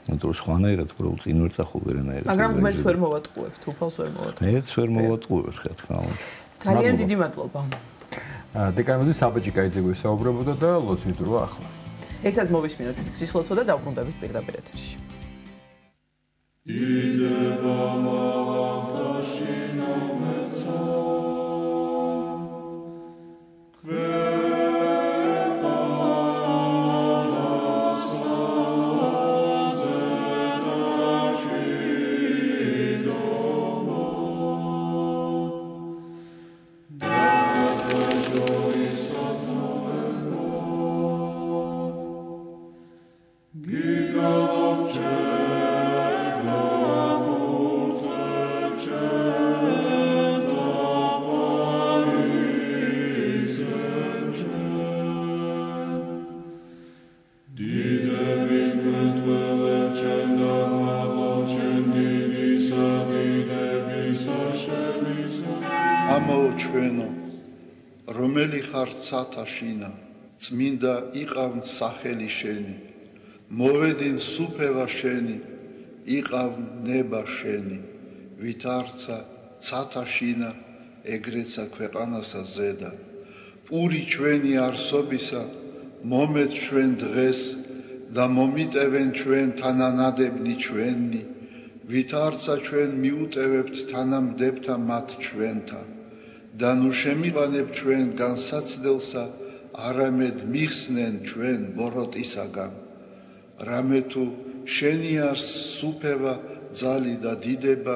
იმიტომ რომ სხვანაირად უბრალოდ წინ ვერ წახო ვერანაირად. მაგრამ ღმერთს ვერ მოვატყუებთ, უფალს ვერ მოვატყუებთ. მეც ვერ მოვატყუებთ, რა თქმა უნდა. ძალიან დიდი მადლობა. დეკანოზი საბაჭი კაიძე საუბრებოდა და ლოცვიტურვა ახლა. ერთად მოვისმინოთ ჩვენთვის ლოცვა და დავბრუნდებით პირდაპირ ეთერში. დიდება მაღალთაში ნომერცა ჩვენო რომელი ხარ ცათაშინა წმინდა იყავნ სახელი შენი მოვედინ სუფევა შენი იყავნ ნება შენი ვითარცა ცათაშინა ეგრეცა ქვეყანასა ზედა პური ჩვენი არსობისა მომეც ჩვენ დღეს და მომიტევენ ჩვენ თანანადებნი ჩვენი ვითარცა ჩვენ მიუტევებთ თანამდებთა მათ ჩვენთა და ნუ შემიყანებ ჩვენ განსაცდელსა არამედ მიხსნენ ჩვენ ბოროტისაგან რამე თუ შენი არს სუფევა ძალი და დიდება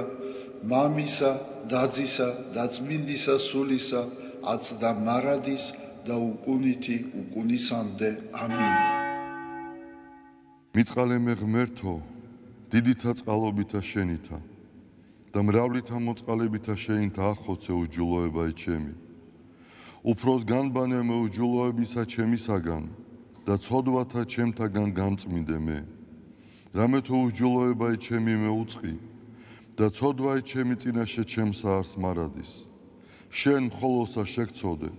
მამისა დაძისა და წმინდისა სულისა აცდა მარადის და უკუნითი უკუნისამდე ამინ მიწყალე მე ღმერთო დიდითა წყალობითა შენითა და მრავლითა მოწყალებითა შენითა ახოცე უჯულოებაი ჩემი უფროს განბანე მე უჯულოებისა ჩემისაგან და ცოდვათა ჩემთაგან გამწმინდე მე რამე თუ უჯულოებაი ჩემი მე უწყი და ცოდვაი ჩემი წინაშე ჩემსა არს მარადის შენ მხოლოსა შეგწოდე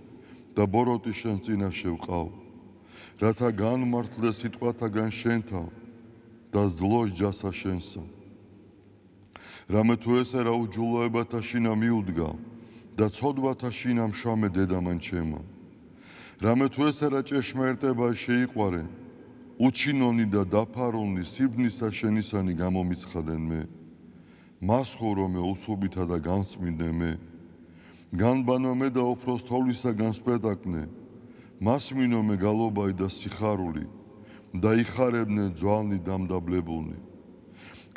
და ბოროტი შენ წინაშე ვყავ რათა განმართლე სიტყვათაგან შენთა და ზლოს ჯასა შენსა რამე თუ ესე რა უჯულოებათა შინა მიუდგა და ცოდვათა შინა მშამე დედამან ჩემო რამე თუ ესე რა ჭეშმარიტება შეიყვარე უჩინონი და დაფარონი სიბნისა შენისანი გამომიცხადენ მე მას ხორო მე უსუბითა და განწმინდე მე განბანო მე და უფროს თოვლისაგან სპედაკნე მას მინო მე გალობაი და სიხარული და იხარებდნენ ძვალნი დამდაბლებულნი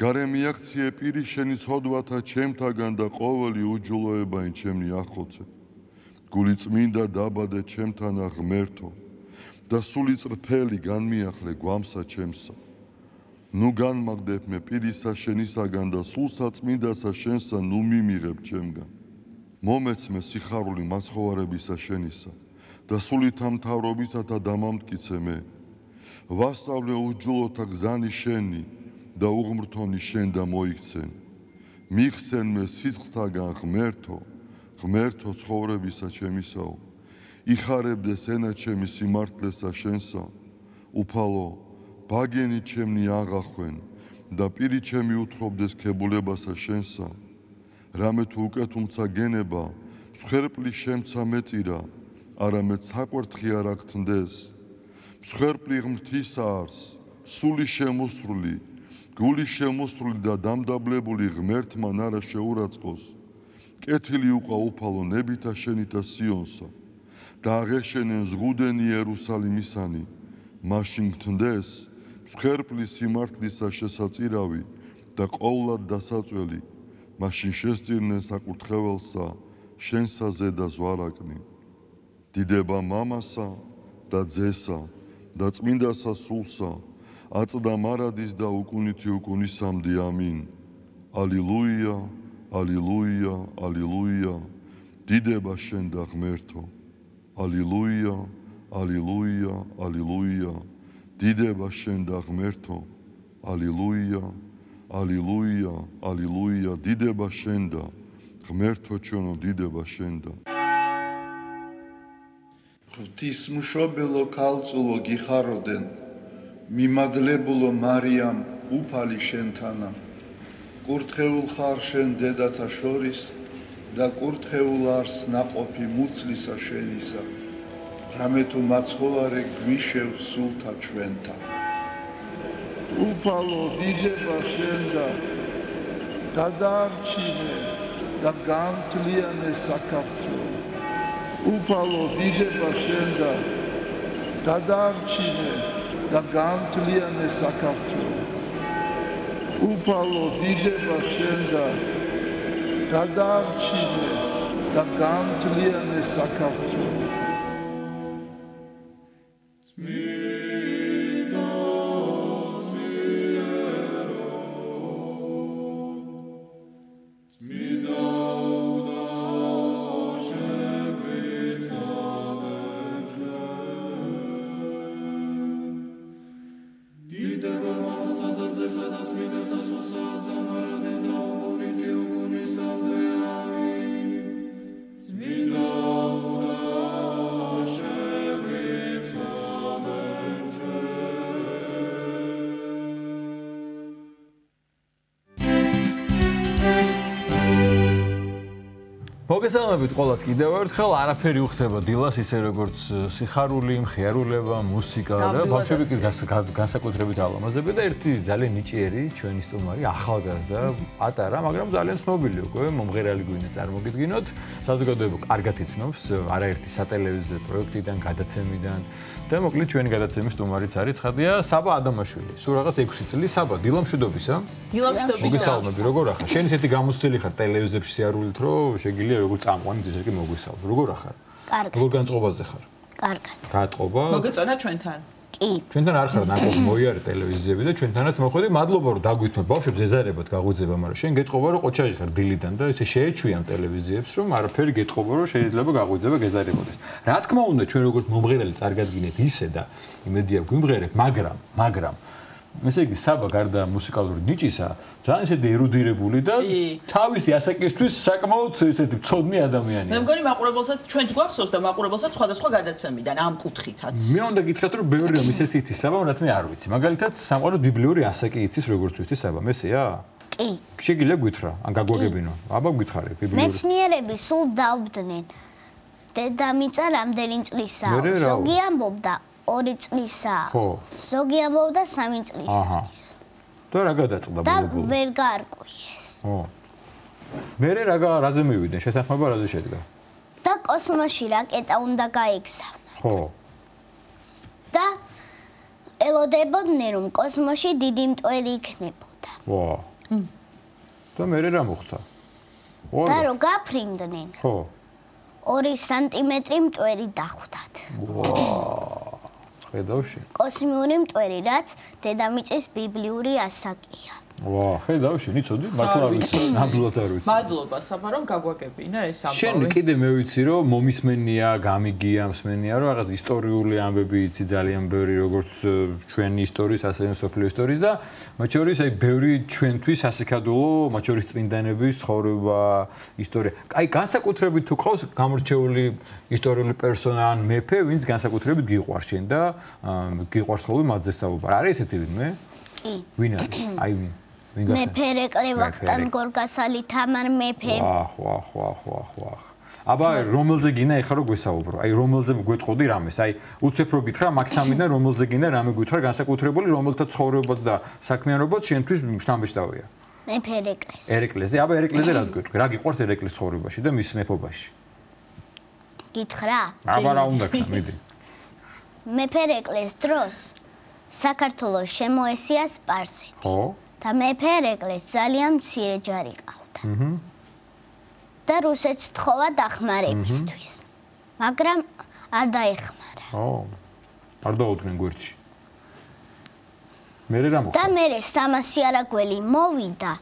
გარე მიაქციე პირი შენი ცოდვათა ჩემთაგან და ყოველი უჯულოებაი ჩემნი ახოცე გული წმინდა დაბადე ჩემთანა ღმერთო და სული წრფელი განმიახლე გვამსა ჩემსა ნუ განმაგდებ მე პირისა შენისაგან და სულსა წმინდასა შენსა ნუ მიმიღებ ჩემგან მომეც მე სიხარული მაცხოვარებისა შენისა და სულითა მთავრობისათა დამამტკიცე მე ვასწავლე უჯულოთა გზანი შენი და უღმრთონი შენ და მოიქცენ მიხსენ მე სიცხთაგან ღმერთო ცხოვრებისა ჩემისაო იხარებდეს ენა ჩემი სიმართლესა შენსა უფალო ბაგენი ჩემნი აღახვენ და პირი ჩემი უთხრობდეს ქებულებასა შენსა რამე თუ უკეთუმცა გენება მსხვერპლი შემცა მეწირა არამედ საკვერთხი არ აგთნდეს მსხვერპლი ღმრთისა არს სული შემოსრული გული შემოსრული და დამდაბლებული ღმერთმა არა შეურაცხყოს. კეთილი უყვა უფალო ნებითა შენითა სიონსა და აღეშენენ ზღუდენი იერუსალიმისანი. მაშინ გთნდეს მსხვერპლის სიმართლისა შესაწირავი და ყოვლად დასაწველი. მაშინ შესწირნენ საკურთხეველსა შენსა ზედა ზვარაკნი. დიდება მამასა და ძესა და წმინდასა სულსა აწდა მარადის და უკუნითი უკუნისამდე ამინ. ალილუია, ალილუია, ალილუია. დიდება შენ და ღმერთო. ალილუია, ალილუია, ალილუია. დიდება შენ და ღმერთო. ალილუია, ალილუია, ალილუია. დიდება შენ და ღმერთო ჩვენო, დიდება შენ და ღვთისმშობელო ქალწულო გიხაროდენ, მიმადლებულო მარიამ უფალი შენთანა. კურთხეულ ხარ შენ დედათა შორის და კურთხეულ არს ნაყოფი მუცლისა შენისა. რამე თუ მაცხოვარი გვიშევ სულთა ჩვენთა. უფალო დიდება შენ და გადაარჩინე და გამთლიანე საქართველო. უფალო დიდება შენ და გადაარჩინე და გამთლიანე საქართველო. უფალო დიდება შენ და გადაარჩინე და გამთლიანე საქართველო. მოგესალმებით ყველას კიდევ ერთხელ, არაფერი უხდება დილას, ისე როგორც სიხარული, მხიარულება, მუსიკა და ბავშვები კი განსაკუთრებით ალამაზები და ერთი ძალიან ნიჭიერი ჩვენი სტუმარი, ახალგაზრდა, პატარა, მაგრამ ძალიან ცნობილი უკვე, მომღერალი გვინდა წარმოგიდგინოთ. საზოგადოება კარგად იცნობს არაერთი სატელევიზიო პროექტიდან, გადაცემიდან და მოკლედ ჩვენი გადაცემის სტუმარიც არის, ცხადია, საბა ადამაშვილი. სულ რაღაც 6 წლის საბა, დილამშვიდობისა. დილამშვიდობისა. მოგესალმებით, როგორ ახარ? შენ ისეთი გამოცდილი ხარ ტელევიზიებში სიარულით, რომ შეგიძლია როგორ წამყვანი ძირკი მოგვისალმო. როგორ ახარ? კარგად. როგორ განწყობაზე ხარ? კარგად. გაატყობა? მოგეწონა ჩვენთან. კი. ჩვენთან არ ხარ ნაკობ მოიარე ტელევიზიები და ჩვენთანაც მოხვედი. მადლობა რომ დაგვითმობ. ბავშვებს ეზარებათ გაღვიძება, მაგრამ შენ გეტყობა რომ ყოჩაღი ხარ დილიდან და ესე შეეჩვიან ტელევიზიებს რომ არაფერი გეტყობა რომ შეიძლება გაღვიძება გეზარებოდეს. რა თქმა უნდა ჩვენ როგორც მომღერალი წარგადგინეთ ისე და იმედია გვიმღერებ, მაგრამ ესე იგი საბა გარდა მუსიკალური ნიჭისა ძალიან ისეთი ერუდირებული და თავისი ასაკისთვის საკმაოდ ესეთი მწოდნი ადამიანია. მე მგონი მაყურებელსაც ჩვენც გვახსოვს და მაყურებელსაც სხვადასხვა გადაცემიდან ამ კუთხითაც. მე უნდა გითხრათ რომ ბევრი რომ ისეთი იცის საბა, რაც მე არ ვიცი. მაგალითად სამყარო ბიბლიური ასაკი იცის როგორც ვიცი საბა, მესეა? კი. შეგიძლია გითხრა, ან გაგვაგებინო. აბა გითხარი ბიბლიური. მეცნიერები სულ დაობდნენ. დედამიწა რამდენი წლისაა? ზოგი ამბობდა 2 წლისაა. ხო. ზოგი ამბობდა 3 წლისაა. აჰა. და რა გადაწყდა და ბოლო-ბოლო? ვერ გაარკვიეს. ხო. მერე რაზე მივიდნენ? შეთანხმება რაზე შედგა? და კოსმოსში რაკეტა უნდა გაიგზავნა. ხო. და ელოდებოდნენ რომ კოსმოსში დიდი მტვერი იქნებოდა. ვა. და მერე რა მოხდა? და რო გაფრინდნენ. ხო. 2 სანტიმეტრი მტვერი დახვდათ. ვა. ხედავში? კოსმიური მტვერი, რაც დედამიწის ბიბლიური ასაკია. ვა, ხედავში, ნიცოდი? მართლა არ ვიცი, ნამდვილად არ ვიცი. მადლობა საბა რომ გაგვაგებინა ეს ამბავი. შენ კიდე მე ვიცი რომ მომისმენია, გამიგია, მსმენია რომ რაღაც ისტორიული ამბები იცი ძალიან ბევრი როგორც ჩვენი ისტორიის, ასევე სოფლიო ისტორიის და მათ შორის აი ბევრი ჩვენთვის სასიკადულო, მათ შორის წმინდანების ცხოვრება, ისტორია. აი განსაკუთრებით თუ ყავს გამორჩეული ისტორიული პერსონა ან მეფე, ვინც განსაკუთრებით გიყვარს შენ და გიყვარს ხოლმე მათზე საუბარი. არის ესეთი ვინმე? კი. ვინ არის? აი მეფე რეკლე ვახტანგ გორგასალი თამარ მეფე. ვახ. აბა რომელზე გინდა ეხლა რო გვესაუბრო? აი რომელზე გვეტყოდი რამეს? აი უცებ რო გითხრა მაგ სამიდან რომელზე გინდა რამე გითხრა განსაკუთრებული რომელთა ცხოვრებაც და საქმიანობაც შენთვის შთამბეჭდავია. მეფე ერეკლეს. ერეკლეზე, აბა ერეკლეზე რას გვეტყვი? რა გიყვარს ერეკლეს ცხოვრებაში და მის მეფობაში? გითხრა? აბა რა უნდა გქნა, მიდი. მეფე ერეკლეს დროს საქართველოს შემოესია სპარსეთი. ხო? და მეფე ერეკლეს ძალიან მცირე ჯარი ყავდა. და რუსეთს თხოვა დახმარებისთვის. მაგრამ არ დაეხმარა. ხო. არ დაუდგნენ გვერდში. მერე რა მოხდა? და მერე 300 არაგველი მოვიდა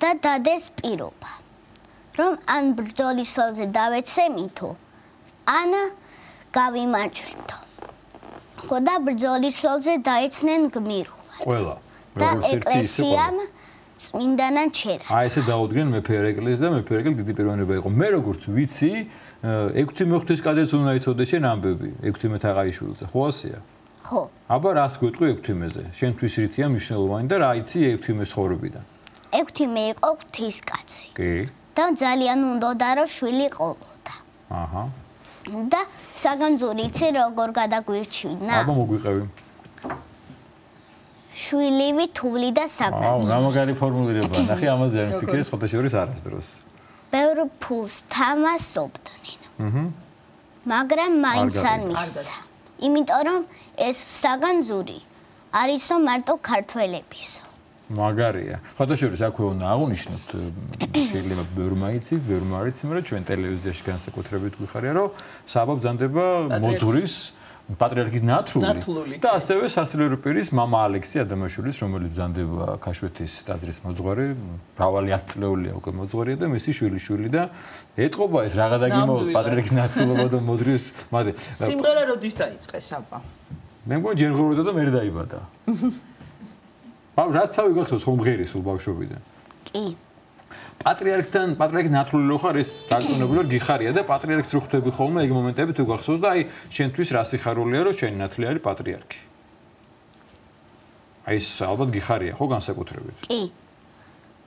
და დადეს პირობა, რომ ან ბრძოლის ველზე დავეცემითო, ან გავიმარჯვენთო. ხო და ბრძოლის ველზე დაეცნენ გმირულად. ყველა. და ეკლესიამ წმინდანად ჩერა. აი ესე დაუდგნენ მეფე ერეკლეს და მეფე ერეკლე დიდი პიროვნება იყო. მე როგორც ვიცი, 6 მოხთვის კადეც უნდა იცოდე შენ ამბები 6 თაღაიშვილზე, ხო ასეა? ხო. აბა რას გვეტყვი 6-ზე? შენთვის რითია მნიშვნელოვანი და რა იცი 6-ის ცხოვრებიდან? 6 იყო ღვთისკაცი. კი. და ძალიან უნდოდა რომ შვილი ყოლოდა. აჰა. და საგანძური იცი როგორ გადაგვირჩევნა? აბა მოგვიყევი. შვილივი თული და საგანძური. რა მაგარი ფორმულირება. ნახე ამაზე არ მიფიქრე სხვათა შორის არასდროს. ბევრ ფულს თამასობდნენ. მაგრამ მაინც არ მისცა. იმიტომ რომ ეს საგანძური არისო მარტო ქართველებისო. მაგარია. სხვათა შორის აქვე უნდა აღვნიშნოთ, შეიძლება ბევრმა იცით, ბევრმა არ იცით, მაგრამ ჩვენ ტელევიზიაში განსაკუთრებით გვიხარია, რომ საბა ბრძანდება მოძღვრის პატრიარქის ნათლული და ასევე სასულიერო პირის მამა ალექსი ადამიანშვილის, რომელიც ბრძანდება ქაშვეთის ტაძრის მოძღვარი, მრავალი 10 წლეულია უკვე მოძღვარია და მისი შვილიშვილი და ეტყობა ეს რაღაცა გიმო პატრიარქის ნათლულობა და მოძღვრის, მაგრამ სიმღერა როდის დაიწყეს აბა? მე მგონი ჯერ ღოროდა და მე დაიბადა. რას თავი გახსოვს ხომ მღერი სულ ბავშვობიდან? კი. პატრიარქის ნათლული ხარ ეს დარწმუნებული გიხარია და პატრიარქს რო ხვდები ხოლმე ეგ მომენტები თუ გახსოვს და აი შენთვის რა სიხარულია რომ შენი ნათლი არის პატრიარქი. აი ეს ალბათ გიხარია ხო განსაკუთრებით? კი.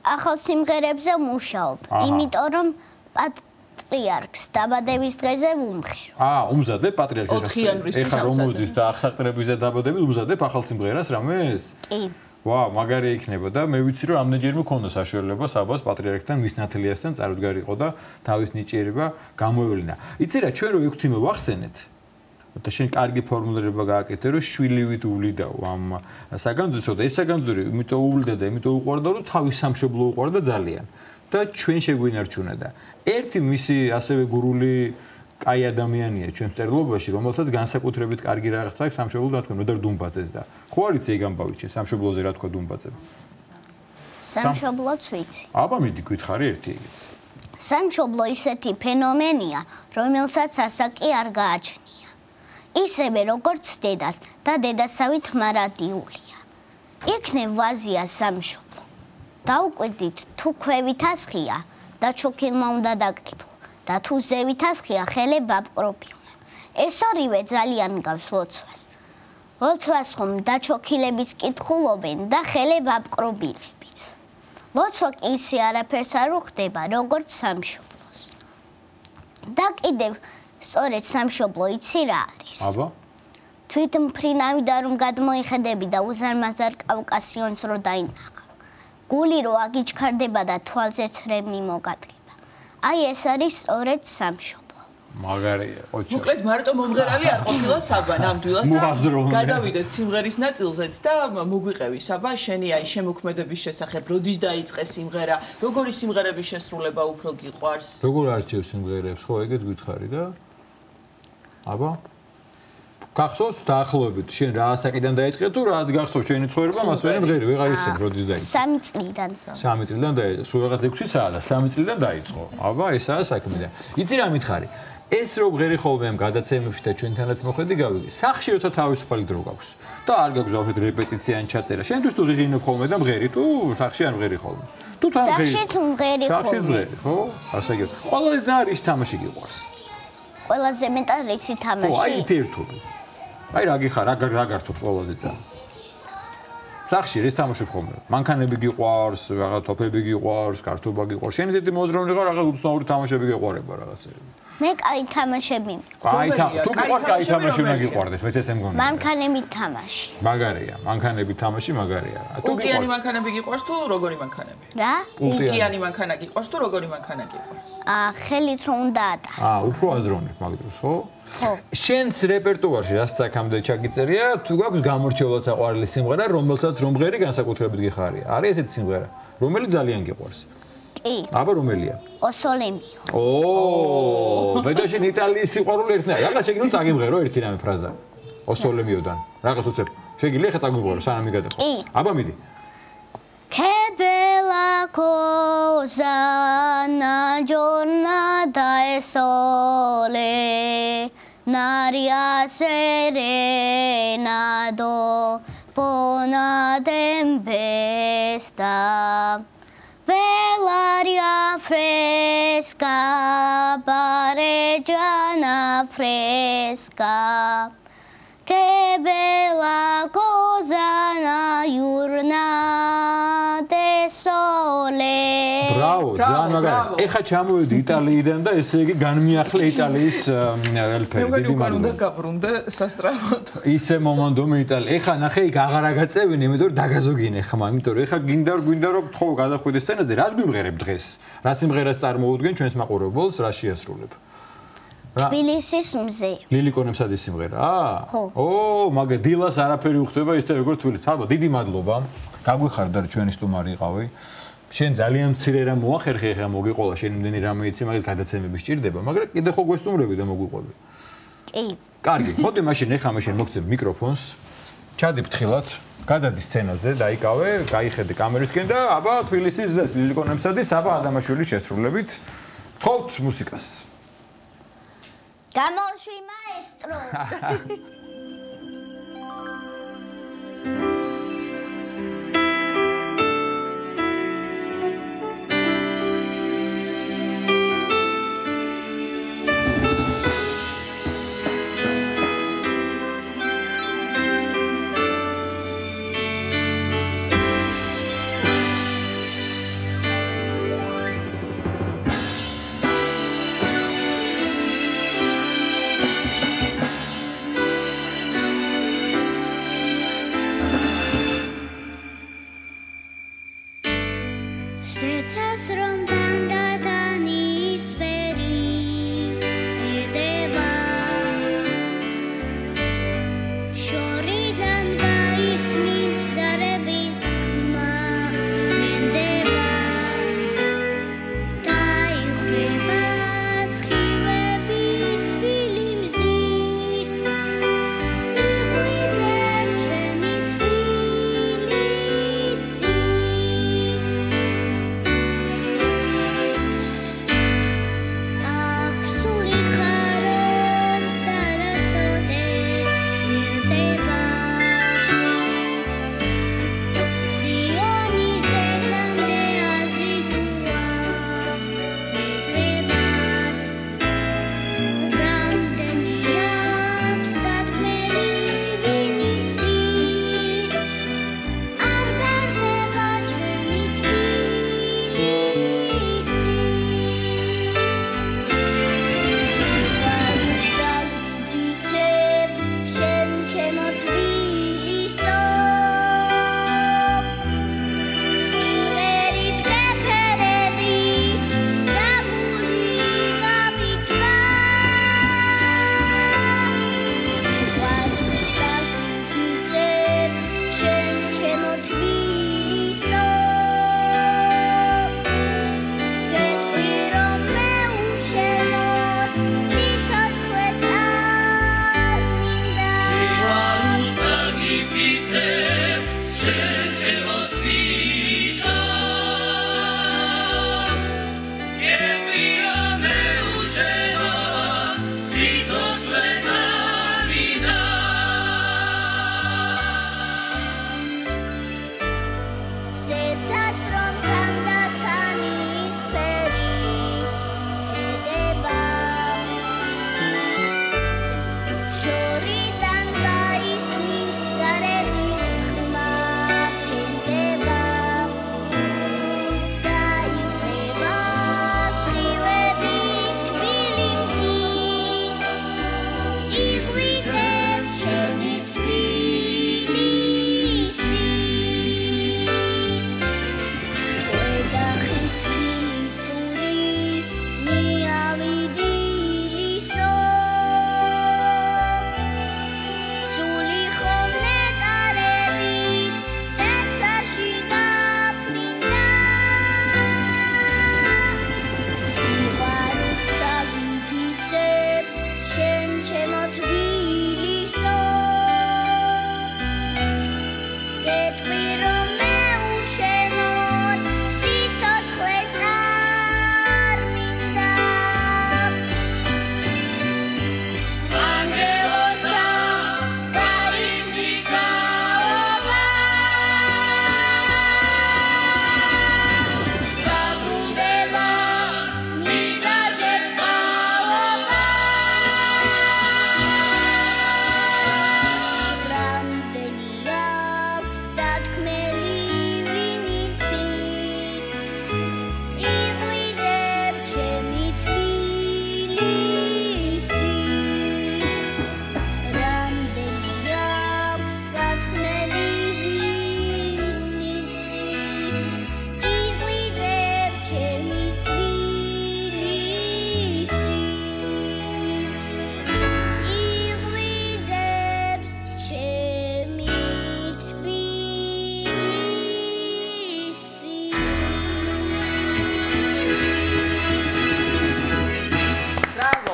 ახალ სიმღერებზე მუშაობ, იმიტომ რომ პატრიარქს დაბადების დღეზე ვუმღერო. უმზადებ პატრიარქის ეხა რომელზეც და აღსაყრებიზე დაბადებით უმზადებ ახალ სიმღერას რამეს? კი. ვა, მაგარი იქნება და მე ვიცი რომ ამდენჯერმე მქონდა საშუალება საბას პატრიარქთან მის ნათლიასთან წარუდგარიყო და თავის ნიჭიერება გამოევლინა. იცი რა, ჩვენ რო 6-იმე ვახსენეთ და შენ კარგი ფორმულირება გააკეთე რომ შვილივით უვლიდაო ამ საგანძურს, და ეს საგანძური იმიტომ უვლიდა და იმიტომ უყვარდა რომ თავის სამშობლო უყვარდა ძალიან და ჩვენ შეგვინარჩუნა და ერთი მისი ასევე გურული კაი ადამიანია ჩვენს წერილობაში, რომელსაც განსაკუთრებით კარგი რაღაც აქვს სამშობლო და თქვენ როდარ დუმბაძეს და ხო არ იცი ეგ ამბავი ჩვენ სამშობლოზე რა თქვა დუმბაძემ? სამშობლოც ვიცი. აბა მიდი გითხარი ერთი ეგეც. სამშობლო ისეთი ფენომენია, რომელსაც ასაკი არ გააჩნია. ისევე როგორც დედას და დედასავით მარადიულია. იქნებ ვაზია სამშობლო. დაუკვირდით თუ ქვევით ასხია და ჩოქილმა უნდა დაკრიფო. და თუ ზევით ასხია ხელებ აპყრობილნა. ეს ორივე ძალიან გავს ლოცვას. ლოცვას ხომ დაჩოქილების კითხულობენ და ხელებ აპყრობილებიც. ლოცვა კი ისე არაფერს არ უხდება, როგორც სამშობლოს. და კიდევ სწორედ სამშობლო იცი რა არის? აბა? თვით მფრინავი და რომ გადმოიხედები და უზარმაზარ კავკასიონს რო დაინახავ. გული რო აგიჩქარდება და თვალზე ცრემლი მოგადგება. აი ეს არის სწორედ სამშობლო. მაგარია, ოჩო. მოკლედ მარტო მომღერავი არ ყოფილა საბა ნამდვილად და გადავიდეთ სიმღერის ნაწილზეც და მოგვიყევი საბა შენი აი შემოქმედების შესახებ როდის დაიწყეს სიმღერა, როგორი სიმღერების შესრულება უფრო გიყვარს? როგორ არჩევ სიმღერებს, ხო ეგეც გითხარი და აბა გახსოვს დაახლოებით შენ რა ასაკიდან დაიწყე თუ რაც გახსოვს შენი ცხოვრება მას ვერ მღერი ვეღარ იხსენ როდის დაიწყო 3 წლიდან 3 წლიდან დაიწყო სულ რაღაც 6 საათი და 3 წლიდან დაიწყო აბა ესაა საქმე და იცი რა მითხარი ეს რო მღერი ხოლმე ამ გადაცემებში და ჩვენთანაც მოხვედი გავიგე სახში როცა თავისუფალი დრო გაქვს და არ გაქვს ზოგადად რეპეტიცია ან ჩაწერა შენთვის თუ ღიღინო ხოლმე და მღერი თუ სახში არ მღერი ხოლმე თუ თან მღერი სახშიც მღერი ხოლმე ხო ასე იგი ყველაზე ძალიან ის თამაში გიყვარს ყველაზე მეტად რისი თამაში ხო აი ერთობი აი რა გიხარ რა გართობს ყველაზე ძალიან სახში რის თამაშობ ხოლმე? მანქანები გიყვარს, რაღაც თოფები გიყვარს, კარტობა გიყვარს. შენ ზედი მოძრაობდი ხარ, რაღაც უცნაური თამაშები გიყვარება რაღაცები. მე კაი თამაშები. თუ გიყვარს კაი თამაში უნდა გიყვარდეს, მეც ესე მგონია. მანქანები თამაში. მაგარია, მანქანები თამაში მაგარია. პულტიანი მანქანები გიყვარს თუ როგორი მანქანები? რა? პულტიანი მანქანა გიყვარს თუ როგორი მანქანა გიყვარს? ხელით რომ უნდა ატა. უფრო აზროვნებ მაგ დროს, ხო? ხო. შენს რეპერტუარში რასაც აქამდე ჩაგიწერია, თუ გაქვს გამორჩეულად საყვარელი სიმღერა, რომელსაც რომ ღერი განსაკუთრებით გიხარია. არის ესეთი სიმღერა, რომელიც ძალიან გიყვარს? კი. აბა რომელია? ოსოლემი. ვედაშენ იტალიის სიყვარული ერთნაირად. რაღაც შეგიძლია წაგიმღერო ერთი რამე ფრაზა. ოსოლემიოდან. რაღაც უცებ. შეგიძლია ხა წაგიმღერო, სანამ იგადახო. კი. აბა მიდი. Che bella cosa una giornata e sole, un'aria serena dopo una tempesta, bell'aria fresca, pareggiana fresca. Che bella cosa una giornata e sole. Bravo, ძალიან მაგარი. ეხა ჩამოვედი იტალიიდან და ესე იგი განმიახლე იტალიის ელფერი. მე უკან უნდა გაბრუნდე სასწრაფოდ. ისე მომანდომე იტალია. ეხა ნახე იქ აღარ აგაწევინე, იმიტომ რომ დაგაზოგინე ხმა, იმიტომ რომ ეხა გვინდა რომ თხოვ გადახვიდე სცენაზე, რას გვიმღერებ დღეს? რა სიმღერას წარმოუდგენ ჩვენს მაყურებელს, რა შეასრულებ? თბილისის მზე. ლილიკონებსადი სიმღერა? ხო. მაგა დილას არაფერი უხდება ისე როგორც თბილისში. ალბათ დიდი მადლობა. გაგვიხარდა რომ ჩვენი სტუმარი იყავი. შენ ძალიან მცირე რამ მოახერხე ხა მოგიყოლა შენ იმდენი რამე იცი, მაგალ გადაცემები სჭირდება, მაგრამ კიდე ხო გვესტუმრები და მოგვიყვები. კი. კარგი, მოდი მაშინ მოგცემ მიკროფონს. ჩადი ფრთხილად, გადადი სცენაზე, დაიკავე, გაიხედე კამერისკენ და აბა თბილისის ლილიკონებსადი საბა ადამაშვილის შესრულებით თხოვთ მუსიკას. გამოშვი მაესტრო.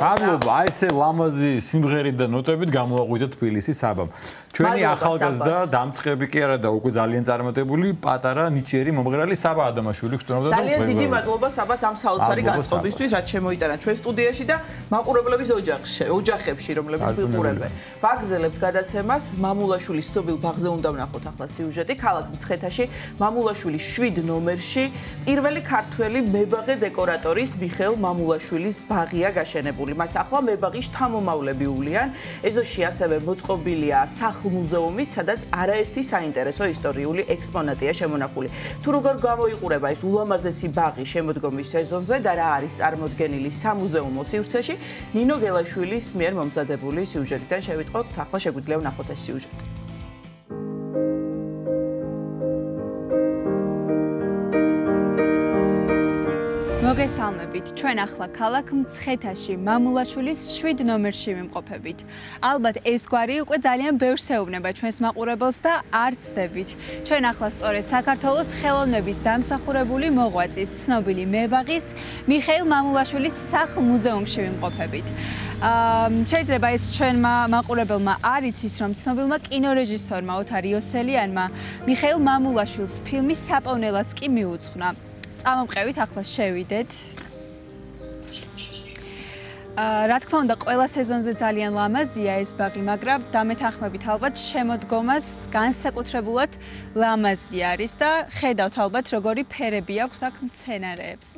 მადლობა, აი ესე ლამაზი სიმღერით და ნოტებით გამოაღვიძეთ თბილისის საბამ. ჩვენი ახალგაზრდა დამწყები კი არა და უკვე ძალიან წარმატებული პატარა ნიჭიერი მომღერალი საბა ადამაშვილი გწვდომდა და ძალიან დიდი მადლობა საბას ამ საოცარი განწყობისთვის, რაც შემოიტანა ჩვენ სტუდიაში და მაყურებლების ოჯახებში, რომლებიც გვიყურებენ. ვაგრძელებთ გადაცემას, მამულაშვილის ცნობილ ბაღზე უნდა ვნახოთ ახლა სიუჟეტი, ქალაქ მცხეთაში, მამულაშვილის 7 ნომერში პირველი ქართველი მებაღე დეკორატორის მიხეილ მამულაშვილის ბაღია გაშენებული. მას ახლა მებაღის შთამომავლები უვლიან. ეზოში ასევე მოწყობილია სახლ-მუზეუმი, სადაც არაერთი საინტერესო ისტორიული ექსპონატია შემონახული. თუ როგორ გამოიყურება ეს ულამაზესი ბაღი შემოდგომის სეზონზე და რა არის წარმოდგენილი სამუზეუმო სივრცეში, ნინო გელაშვილის მიერ მომზადებული სიუჟეტიდან შევიტყოთ, ახლა შეგვიძლია ვნახოთ ეს სიუჟეტი. მოგესალმებით, ჩვენ ახლა ქალაქ მცხეთაში მამულაშვილის 7 ნომერში ვიმყოფებით. ალბათ ეს გვარი უკვე ძალიან ბევრს ეუბნება ჩვენს მაყურებელს და არ ცდებით. ჩვენ ახლა სწორედ საქართველოს ხელოვნების დამსახურებული მოღვაწის, ცნობილი მებაღის მიხეილ მამულაშვილის სახლ-მუზეუმში ვიმყოფებით. შეიძლება ეს ჩვენმა მაყურებელმა არ იცის, რომ ცნობილმა კინორეჟისორმა ოთარ იოსელიანმა მიხეილ მამულაშვილს ფილმის საპოვნელად კი მიუძღვნა. წამომყევით, ახლა შევიდეთ. რა თქმა უნდა, ყველა სეზონზე ძალიან ლამაზია ეს ბაღი, მაგრამ დამეთანხმებით ალბათ შემოდგომას განსაკუთრებულად ლამაზი არის და ხედავთ ალბათ როგორი ფერები აქვს აქ მცენარეებს.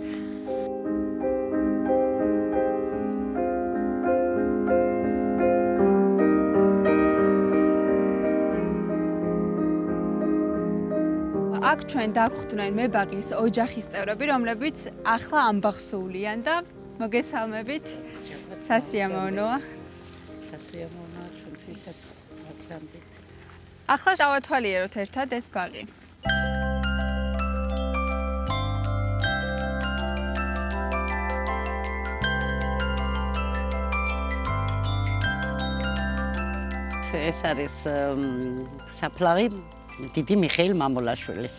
აქ ჩვენ დაგვხვდნენ მებაღის ოჯახის წევრები, რომლებიც ახლა ამ ბაღს უვლიან და მოგესალმებით. სასიამოვნოა. სასიამოვნოა ჩვენთვისაც მოგზავნით. ახლა დავათვალიეროთ ერთად ეს ბაღი. ეს არის საფლავი დიდი მიხეილ მამულაშვილის.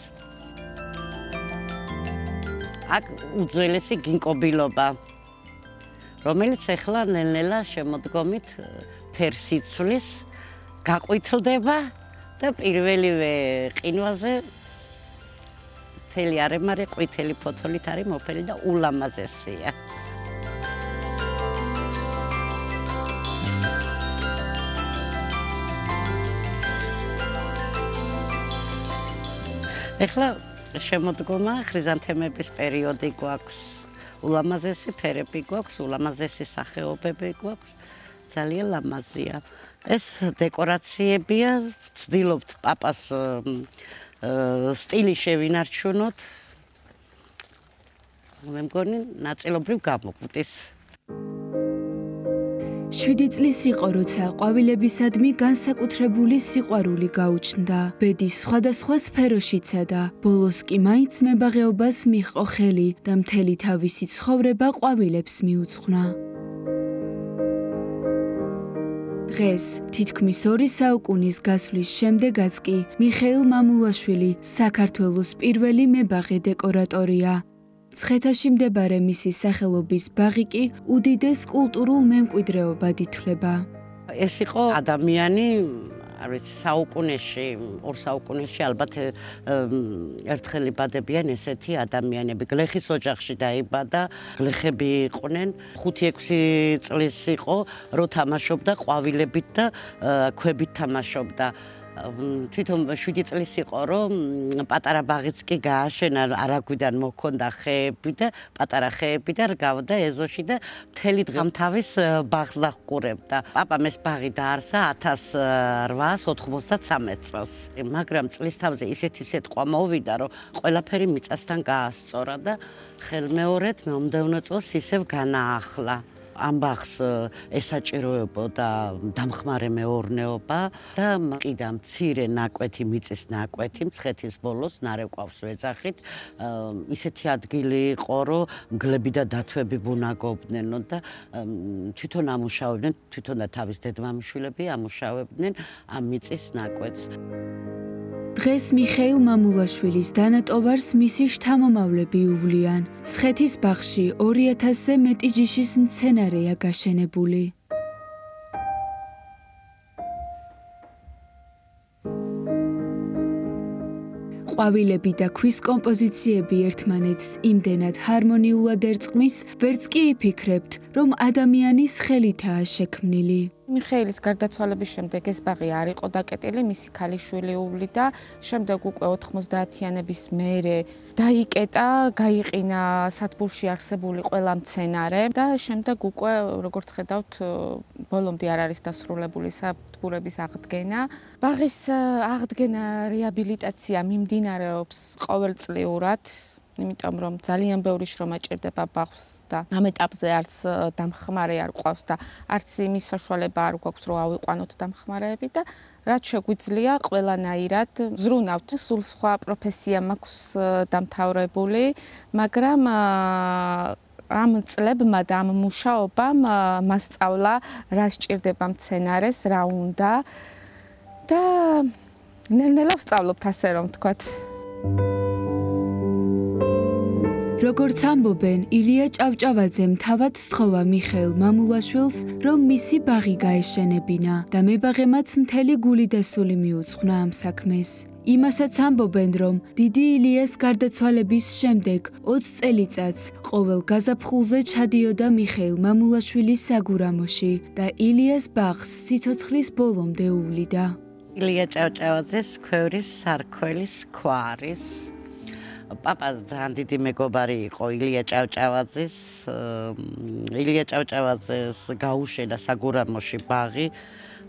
აქ უძველესი გინკობილობა, რომელიც ახლა ნელ-ნელა შემოდგომით ფერსიცვლის გაყვითლდება და პირველივე ყინვაზე მთელი არემარე ყვითელი ფოთოლით არის მოფელი და ულამაზესია. ეხლა შემოდგომა ხრიზანთემების პერიოდი გვაქვს, ულამაზესი ფერები გვაქვს, ულამაზესი სახეობები გვაქვს, ძალიან ლამაზია. ეს დეკორაციებია, ვცდილობთ პაპას სტილი შევინარჩუნოთ. მე მგონი ნაწილობრივ გამოგვდის. 7 წლის იყო, როცა ყვავილებისადმი განსაკუთრებული სიყვარული გაუჩნდა. ბედის სხვადასხვა სფეროში ცადა, ბოლოს კი მაინც მებაღეობას მიჰყო ხელი და მთელი თავისი ცხოვრება ყვავილებს მიუძღვნა. დღეს, თითქმის 2 საუკუნის გასვლის შემდეგაც კი მიხეილ მამულაშვილი საქართველოს პირველი მებაღე დეკორატორია. მცხეთაში მდებარე მისი სახელობის ბაღი კი უდიდეს კულტურულ მემკვიდრეობად ითვლება. ეს იყო ადამიანი, არ ვიცი, საუკუნეში, 2 საუკუნეში ალბათ ერთხელ იბადებიან ესეთი ადამიანები. გლეხის ოჯახში დაიბადა, გლეხები იყვნენ, 5-6 წლის იყო, რო თამაშობდა ყვავილებით და ქვებით თამაშობდა. თვითონ 7 წლის იყო, რომ პატარა ბაღიც კი გააშენა, არაგვიდან მოქონდა ხეები და პატარა ხეები და რგავდა ეზოში და მთელი დღამთავის ბაღს დაჰყურებდა. პაპამ ეს ბაღი დაარსა 1893 წელს. მაგრამ წლის თავზე ისეთი სიტყვა მოვიდა, რომ ყველაფერი მიწასთან გაასწორა და ხელმეორედ მომდევნო წელს ისევ განაახლა. ამ ბაღს ესაჭიროებოდა დამხმარე მეურნეობა და კიდე მცირე ნაკვეთი, მიწის ნაკვეთი მცხეთის ბოლოს ნარეკვავს ვეძახით. ისეთი ადგილი იყო, რომ მგლები და დათვები ბუნაგობდნენ და თვითონ ამუშავებდნენ, თვითონ და თავის დედმამიშვილები ამუშავებდნენ ამ მიწის ნაკვეთს. დღეს მიხეილ მამულაშვილის დანატოვარს მისი შთამომავლები უვლიან. ცხეთის ბაღში 2000-ზე მეტი ჯიშის მცენარეა გაშენებული. ყვავილები და ქვის კომპოზიციები ერთმანეთს იმდენად ჰარმონიულად ერწყმის, ვერც კი იფიქრებთ, რომ ადამიანის ხელითაა შექმნილი. მიხეილის გარდაცვალების შემდეგ ეს ბაღი არ იყო დაკეტილი, მისი ქალიშვილი უვლიდა, შემდეგ უკვე 90-იანების მერე დაიკეტა, გაიყინა სადგურში არსებული ყველა მცენარე და შემდეგ უკვე, როგორც ხედავთ, ბოლომდე არ არის დასრულებული სადგურების აღდგენა. ბაღის აღდგენა, რეაბილიტაცია მიმდინარეობს ყოველწლიურად, იმიტომ რომ ძალიან ბევრი შრომა ჭირდება ბაღს და ამ ეტაპზე არც დამხმარე არ ყავს და არც იმის საშუალება არ გვაქვს რომ ავიყვანოთ დამხმარეები და რაც შეგვიძლია ყველანაირად ზრუნავთ. სულ სხვა პროფესია მაქვს დამთავრებული, მაგრამ ამ წლებმა და ამ მუშაობამ მასწავლა რა სჭირდება მცენარეს, რა უნდა და ნელ-ნელა ვსწავლობთ, ასე რომ ვთქვათ. როგორც ამბობენ, ილია ჭავჭავაძემ თავად სთხოვა მიხეილ მამულაშვილს, რომ მისი ბაღი გაეშენებინა და მებაღემაც მთელი გული და სული მიუძღვნა ამ საქმეს. იმასაც ამბობენ, რომ დიდი ილიას გარდაცვალების შემდეგ 20 წელიწადს ყოველ გაზაფხულზე ჩადიოდა მიხეილ მამულაშვილის საგურამოში და ილიას ბაღს სიცოცხლის ბოლომდე უვლიდა. ილია ჭავჭავაძეს ქვევრის სარქველის ქვარის პაპა ძალიან დიდი მეგობარი იყო ილია ჭავჭავაძის. ილია ჭავჭავაძეს გაუშენა საგურამოში ბაღი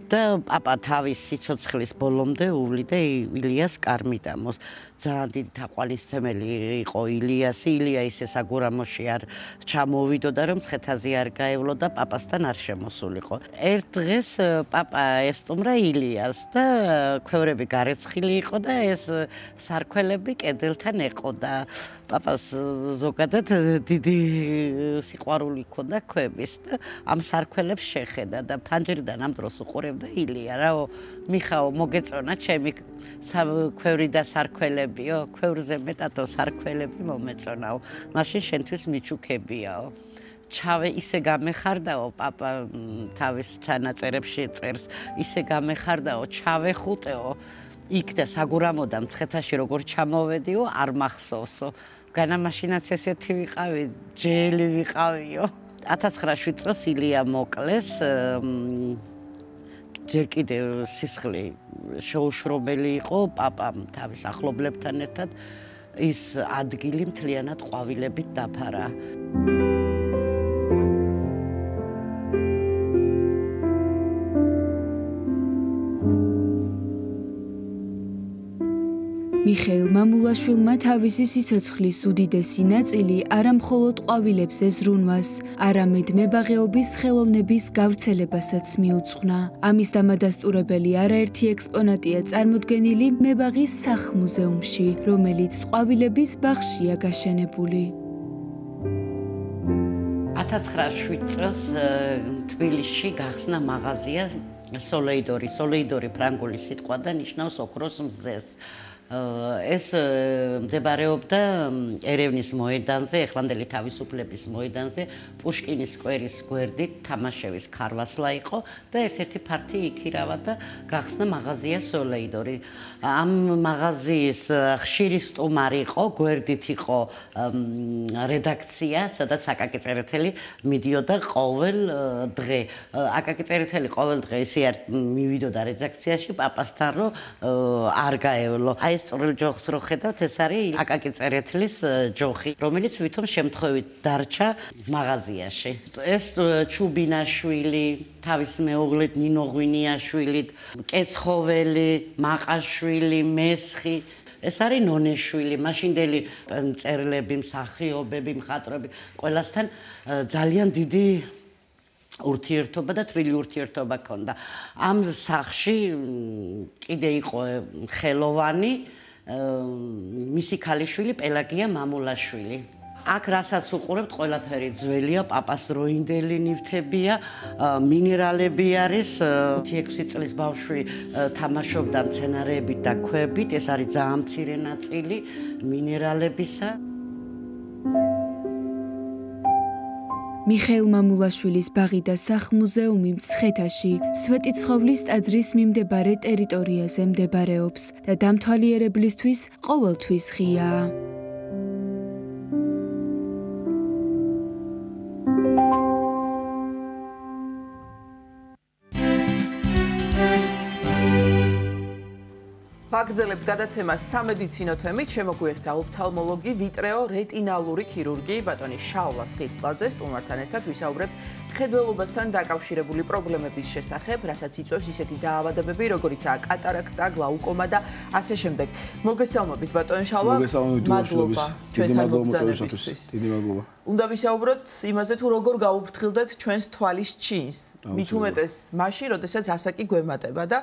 და პაპა თავის სიცოცხლის ბოლომდე უვლიდა ილიას კარმიდამოს. ძალიან დიდი თაყვანისმცემელი იყო ილიასი. ილია ისე საგურამოში არ ჩამოვიდოდა, რომ ცხეთაზე არ გაევლოდა, პაპასთან არ შემოსულიყო. ერთ დღეს პაპა ესტუმრა ილიას და ქვევრები გარეცხილი იყო და ეს სარქველები კედელთან ეყოდა. პაპას ზოგადად დიდი სიყვარული ჰქონდა ქვების და ამ სარქველებს შეხედა და ფანჯრიდან ამ დროს უყურებდა ილია. რაო, მიხაო, მოგეწონა ჩემი ქვევრი და სარქველებიო, ქვევრზე მეტადო სარქველები მომეწონაო. მაშინ შენთვის მიჩუქებიაო. ჩავე ისე გამეხარდაო, პაპა თავის ჩანაწერებში წერს, ისე გამეხარდაო, ჩავეხუტეო. იქ და საგურამოდან მცხეთაში როგორ ჩამოვედიო, არ მახსოვსო. განა მაშინაც ესეთი ვიყავი, ჯელი ვიყავიო. 1907 წელს ილია მოკლეს. ჯერ კიდევ სისხლი შეუშრობელი იყო პაპამ თავის ახლობლებთან ერთად ის ადგილი მთლიანად ყვავილებით დაფარა. მიხეილ მამულაშვილმა თავისი სიცოცხლის უდიდესი ნაწილი არა მხოლოდ ყვავილებზე ზრუნვას, არამედ მებაღეობის ხელოვნების გავრცელებასაც მიუძღვნა. ამის დამადასტურებელი არაერთი ექსპონატია წარმოდგენილი მებაღის სახლ-მუზეუმში, რომელიც ყვავილების ბაღშია გაშენებული. 1907 წელს თბილისში გახსნა მაღაზია სოლეიდორი. სოლეიდორი ფრანგული სიტყვა და ნიშნავს ოქროს მზეს. ეს მდებარეობდა ერევნის მოედანზე, ეხლანდელი თავისუფლების მოედანზე, პუშკინის სკვერის გვერდით, თამაშევის ქარვასლა იყო და ერთ-ერთი ფართი იქირავა და გახსნა მაღაზია სოლეიდორი. ამ მაღაზიის ხშირი სტუმარი იყო, გვერდით იყო რედაქცია, სადაც აკაკი წერეთელი მიდიოდა ყოველ დღე. აკაკი წერეთელი ყოველ დღე ისე არ მივიდოდა რედაქციაში პაპასთან, რომ არ გაევლო. ეს სწორედ ჯოხს რო ხედავთ, ეს არის აკაკი წერეთლის ჯოხი, რომელიც ვითომ შემთხვევით დარჩა მაღაზიაში. ეს ჩუბინაშვილი, თავის მეუღლით ნინო ღვინიაშვილით, კეცხოველი, მაყაშვილი, მესხი, ეს არის ნონეშვილი, მაშინდელი მწერლები, მსახიობები, მხატვრები, ყველასთან ძალიან დიდი ურთიერთობა და თბილი ურთიერთობა ჰქონდა. ამ სახლში კიდე იყო ხელოვანი მისი ქალიშვილი პელაგია მამულაშვილი. აქ რასაც უყურებთ, ყველაფერი ძველია, პაპას დროინდელი ნივთებია, მინერალები არის. 6 წლის ბავშვი თამაშობდა მცენარეებით და ქვებით, ეს არის ძალიან მცირე ნაწილი მინერალებისა. მიხეილ მამულაშვილის ბაღი და სახლ-მუზეუმი მცხეთაში, სვეტიცხოვლის ტაძრის მიმდებარე ტერიტორიაზე მდებარეობს და დამთვალიერებლისთვის ყოველთვის ღიაა. ვაგრძელებთ გადაცემას სამედიცინო თემით, შემოგვიერთდა ოფთალმოლოგი, ვიტრეო რეტინალური ქირურგი ბატონი შალვა სხიტლაძე. სტუმართან ერთად ვისაუბრებთ მხედველობასთან დაკავშირებული პრობლემების შესახებ, რასაც იწვევს ისეთი დაავადებები, როგორიცაა კატარაქტა, გლაუკომა და ასე შემდეგ. მოგესალმებით ბატონი შალვა. მადლობა ჩვენთან მოგზაურობისთვის. დიდი მადლობა. უნდა ვისაუბროთ იმაზე, თუ როგორ გავუფრთხილდეთ ჩვენს თვალის ჩინს. მით უმეტეს მაშინ, როდესაც ასაკი გვემატება და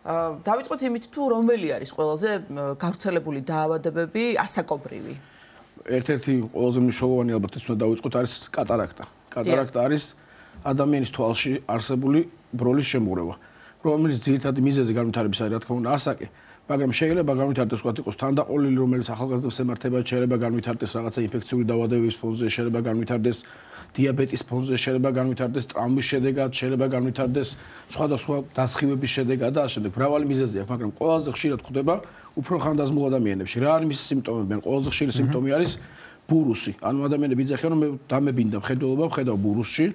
დავიწყოთ იმით, თუ რომელი არის ყველაზე გავრცელებული დაავადებები ასაკობრივი. ერთ-ერთი ყველაზე მნიშვნელოვანი ალბათ ის უნდა დავიწყოთ არის კატარაქტა. კატარაქტა არის ადამიანის თვალში არსებული ბროლის შემოღრევა, რომელიც ძირითადი მიზეზი განვითარების არის, რა თქმა უნდა, ასაკი, მაგრამ შეიძლება განვითარდეს ვთქვათ იყოს თანდაყოლილი, რომელიც ახალგაზრდებს ემართება, შეიძლება განვითარდეს რაღაცა ინფექციური დაავადებების ფონზე, შეიძლება განვითარდეს დიაბეტის ფონზე, შეიძლება განვითარდეს ტრავმის შედეგად, შეიძლება განვითარდეს სხვადასხვა დასხივების შედეგად და ასე შემდეგ. მრავალი მიზეზი აქვს, მაგრამ ყველაზე ხშირად ხდება უფრო ხანდაზმულ ადამიანებში. რა არის მისი სიმპტომები? ყველაზე ხშირი სიმპტომი არის ბურუსი. ანუ ადამიანები იძახიან, რომ მე დამებინდა მხედველობა, ვხედავ ბურუსში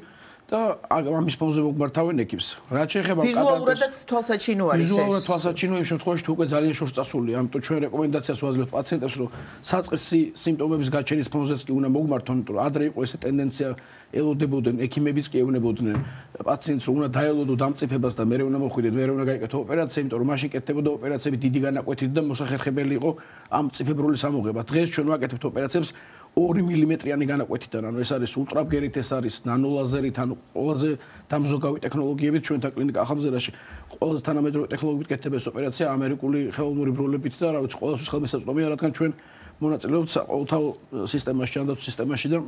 და ამის ფონზე მოგმართავენ ეკიპს. რაც შეეხება ვიზუალურადაც თვალსაჩინო არის ეს. ვიზუალურად თვალსაჩინო იმ შემთხვევაში თუ უკვე ძალიან შორს წასულია, ამიტომ ჩვენ რეკომენდაციას ვაძლევთ პაციენტებს, რომ საწყისი სიმპტომების გაჩენის ფონზეც კი უნდა მოგმართონ, იმიტომ რომ ადრე იყო ესე ტენდენცია ელოდებოდნენ, ექიმებიც კი ეუბნებოდნენ პაციენტს, რომ უნდა დაელოდო დამწიფებას და მერე უნდა მოხვიდეთ, მერე უნდა გაიკეთო ოპერაცია, იმიტომ რომ მაშინ კეთდებოდა ოპერაციები დიდი განაკვეთით და მოსახერხებელი იყო ამ მწიფებროლის ამოღება. დღეს ჩვენ ვაკეთებთ ოპერაციებს 2 მილიმეტრიანი განაკვეთიდან, ანუ ეს არის ულტრაბგერით, ეს არის ნანოლაზერით, ანუ ყველაზე დამზოგავი ტექნოლოგიებით ჩვენთა კლინიკა ახალმზერაში ყველაზე თანამედროვე ტექნოლოგიებით კეთდება ეს ოპერაცია ამერიკული ხელოვნური ბროლებით და რა ვიცი, ყველასთვის ხელმისაწვდომია, რადგან ჩვენ მონაწილეობთ საყოველთაო სისტემაში, ჯანდაცვის სისტემაში და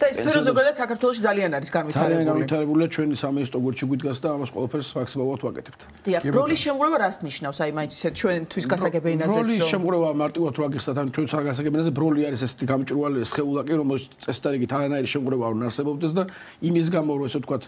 ეს სფერო ზოგადად საქართველოში ძალიან არის განვითარებული. ძალიან განვითარებულია ჩვენი სამინისტრო გვერდში გვიდგას და ამას ყველაფერს მაქსიმალურად ვაკეთებთ. დიახ, ბროლის შემოღრევა რას ნიშნავს? აი მაინც ისე ჩვენთვის გასაგები ენაზეც რომ ბროლის შემოღრევა მარტივად რო აგიხსნათ, ან ჩვენ გასაგები ენაზე ბროლი არის ესეთი გამჭვირვალე სხეულაკი, რომელიც წესდარიგით არანაირი შემოღრევა არ არსებობდეს და იმის გამო რომ ესე ვთქვათ